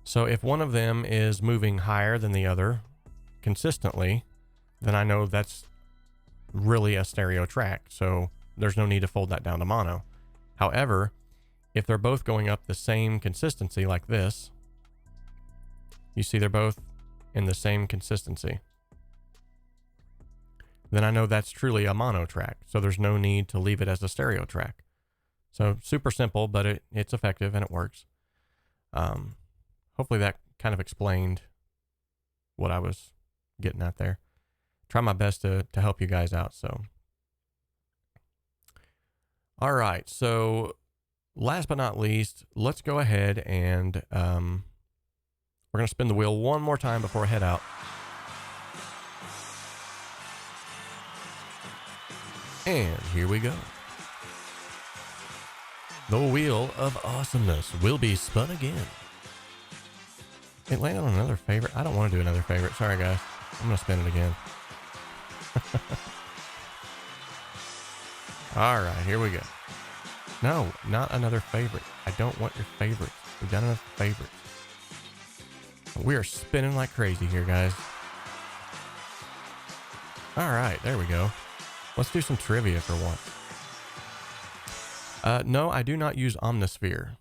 So if one of them is moving higher than the other consistently, then I know that's really a stereo track. So there's no need to fold that down to mono. However, if they're both going up the same consistency like this, you see they're both in the same consistency, then I know that's truly a mono track. So there's no need to leave it as a stereo track. So super simple, but it's effective and it works. Hopefully that kind of explained what I was getting at there. Try my best to help you guys out. So, all right. So last but not least, let's go ahead and we're going to spin the wheel one more time before I head out. And here we go. The wheel of awesomeness will be spun again. It landed on another favorite. I don't want to do another favorite. Sorry, guys. I'm going to spin it again. All right, here we go. No, not another favorite. I don't want your favorites. We've done enough favorites. We are spinning like crazy here, guys. All right, there we go. Let's do some trivia for once. No, I do not use Omnisphere.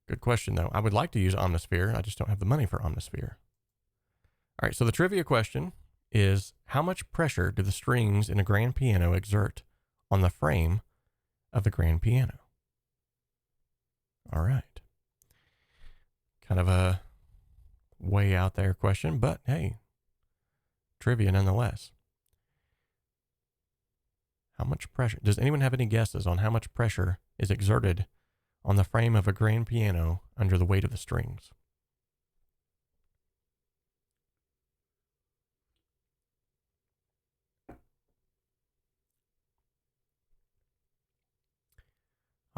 Good question, though. I would like to use Omnisphere. I just don't have the money for Omnisphere. All right, so the trivia question is, how much pressure do the strings in a grand piano exert on the frame of the grand piano? All right. Kind of a way out there question, but hey, trivia nonetheless. How much pressure? Does anyone have any guesses on how much pressure is exerted on the frame of a grand piano under the weight of the strings?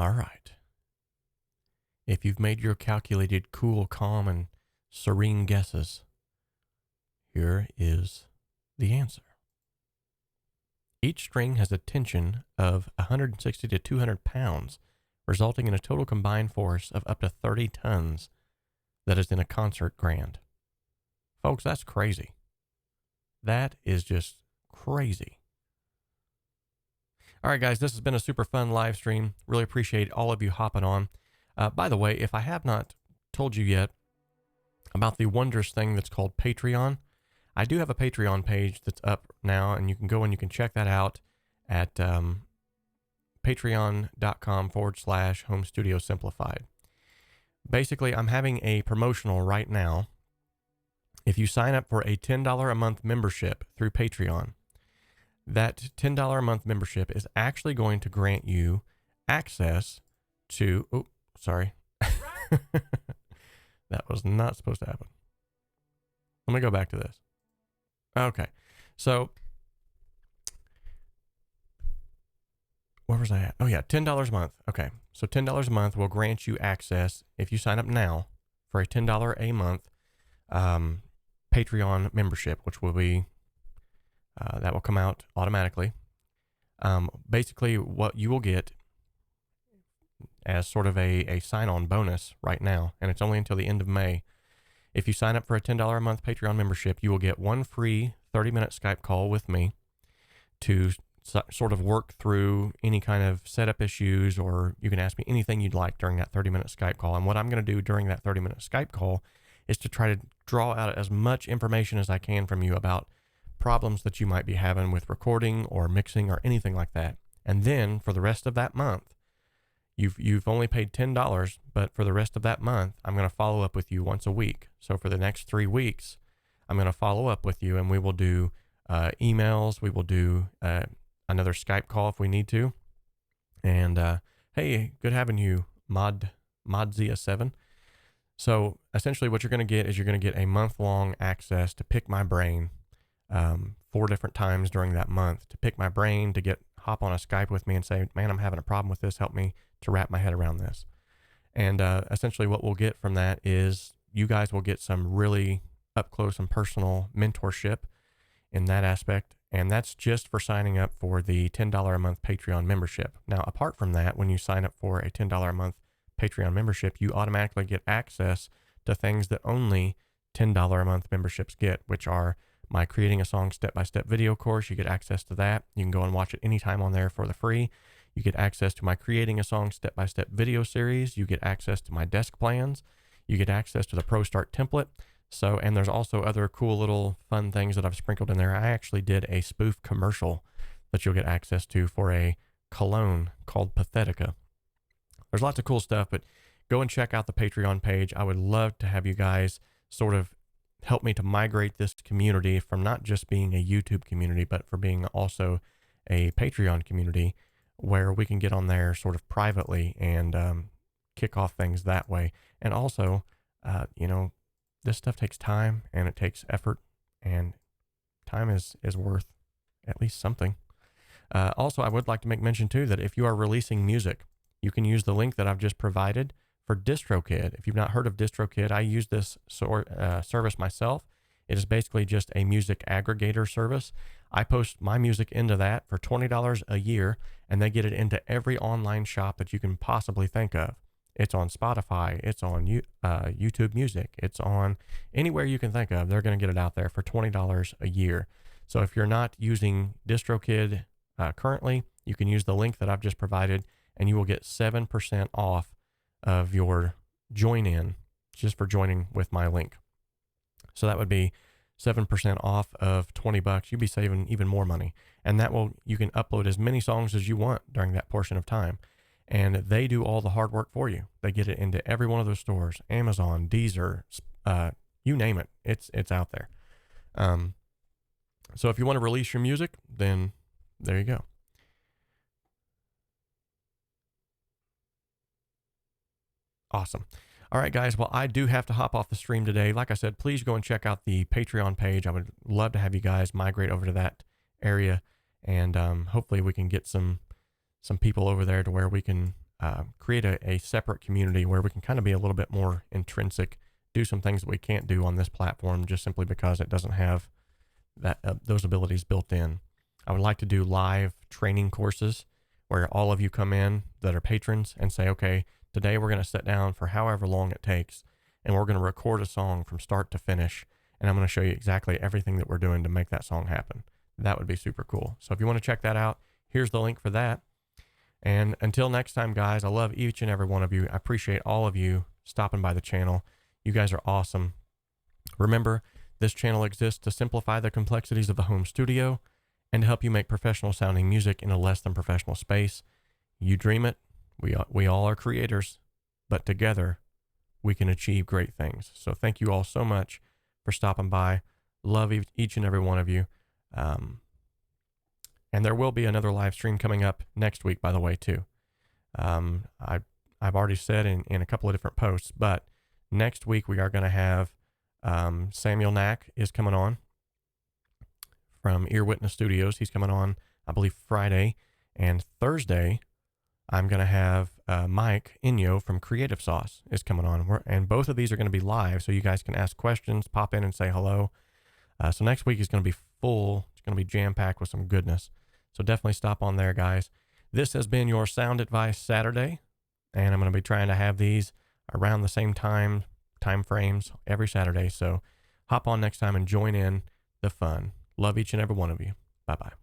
All right. If you've made your calculated, cool, calm, and serene guesses, here is the answer. Each string has a tension of 160 to 200 pounds, resulting in a total combined force of up to 30 tons that is in a concert grand. Folks, that's crazy. That is just crazy. All right, guys, this has been a super fun live stream. Really appreciate all of you hopping on. By the way, if I have not told you yet about the wondrous thing that's called Patreon, I do have a Patreon page that's up now, and you can go and you can check that out at patreon.com/Home Studio Simplified. Basically, I'm having a promotional right now. If you sign up for a $10 a month membership through Patreon, that $10 a month membership is actually going to grant you access to, oh, sorry. That was not supposed to happen. Let me go back to this. Okay. So, where was I at? Oh yeah, $10 a month. Okay. So $10 a month will grant you access, if you sign up now, for a $10 a month Patreon membership, which will be, that will come out automatically. Basically, what you will get as sort of a sign-on bonus right now, and it's only until the end of May. If you sign up for a $10 a month Patreon membership, you will get one free 30-minute Skype call with me to sort of work through any kind of setup issues, or you can ask me anything you'd like during that 30-minute Skype call. And what I'm going to do during that 30-minute Skype call is to try to draw out as much information as I can from you about problems that you might be having with recording or mixing or anything like that. And then for the rest of that month, you've only paid $10, but for the rest of that month, I'm going to follow up with you once a week. So for the next 3 weeks, I'm going to follow up with you, and we will do emails. We will do another Skype call if we need to. And hey, good having you, Modzia7. So essentially what you're going to get is you're going to get a month-long access to pick my brain 4 different times during that month, to pick my brain, to hop on a Skype with me and say, man, I'm having a problem with this. Help me to wrap my head around this. And essentially what we'll get from that is you guys will get some really up close and personal mentorship in that aspect. And that's just for signing up for the $10 a month Patreon membership. Now, apart from that, when you sign up for a $10 a month Patreon membership, you automatically get access to things that only $10 a month memberships get, which are my Creating a Song Step-by-Step video course. You get access to that. You can go and watch it anytime on there for the free. You get access to my Creating a Song Step-by-Step video series. You get access to my desk plans. You get access to the Pro Start template. So, and there's also other cool little fun things that I've sprinkled in there. I actually did a spoof commercial that you'll get access to for a cologne called Pathetica. There's lots of cool stuff, but go and check out the Patreon page. I would love to have you guys sort of help me to migrate this community from not just being a YouTube community, but for being also a Patreon community where we can get on there sort of privately and kick off things that way. And also, this stuff takes time and it takes effort, and time is worth at least something. Also, I would like to make mention too that if you are releasing music, you can use the link that I've just provided for DistroKid. If you've not heard of DistroKid, I use this service myself. It is basically just a music aggregator service. I post my music into that for $20 a year, and they get it into every online shop that you can possibly think of. It's on Spotify. It's on YouTube Music. It's on anywhere you can think of. They're going to get it out there for $20 a year. So if you're not using DistroKid currently, you can use the link that I've just provided, and you will get 7% off of your join in just for joining with my link. So that would be 7% off of $20. You'd be saving even more money. And you can upload as many songs as you want during that portion of time. And they do all the hard work for you. They get it into every one of those stores, Amazon, Deezer, you name it. It's out there. So if you want to release your music, then there you go. Awesome. All right, guys. Well, I do have to hop off the stream today. Like I said, please go and check out the Patreon page. I would love to have you guys migrate over to that area, and hopefully we can get some people over there to where we can create a separate community where we can kind of be a little bit more intrinsic, do some things that we can't do on this platform just simply because it doesn't have that those abilities built in. I would like to do live training courses where all of you come in that are patrons and say, okay, today we're going to sit down for however long it takes, and we're going to record a song from start to finish, and I'm going to show you exactly everything that we're doing to make that song happen. That would be super cool. So if you want to check that out, here's the link for that. And until next time, guys, I love each and every one of you. I appreciate all of you stopping by the channel. You guys are awesome. Remember, this channel exists to simplify the complexities of the home studio and to help you make professional sounding music in a less than professional space. You dream it. We all are creators, but together we can achieve great things. So thank you all so much for stopping by. Love each and every one of you. And there will be another live stream coming up next week, by the way, too. I've already said in a couple of different posts, but next week we are going to have Samuel Knaak is coming on from Ear Witness Studios. He's coming on, I believe, Friday. And Thursday, I'm going to have Mike Inyo from Creative Sauce is coming on. And both of these are going to be live, so you guys can ask questions, pop in and say hello. So next week is going to be full. It's going to be jam-packed with some goodness. So definitely stop on there, guys. This has been your Sound Advice Saturday, and I'm going to be trying to have these around the same time frames every Saturday. So hop on next time and join in the fun. Love each and every one of you. Bye-bye.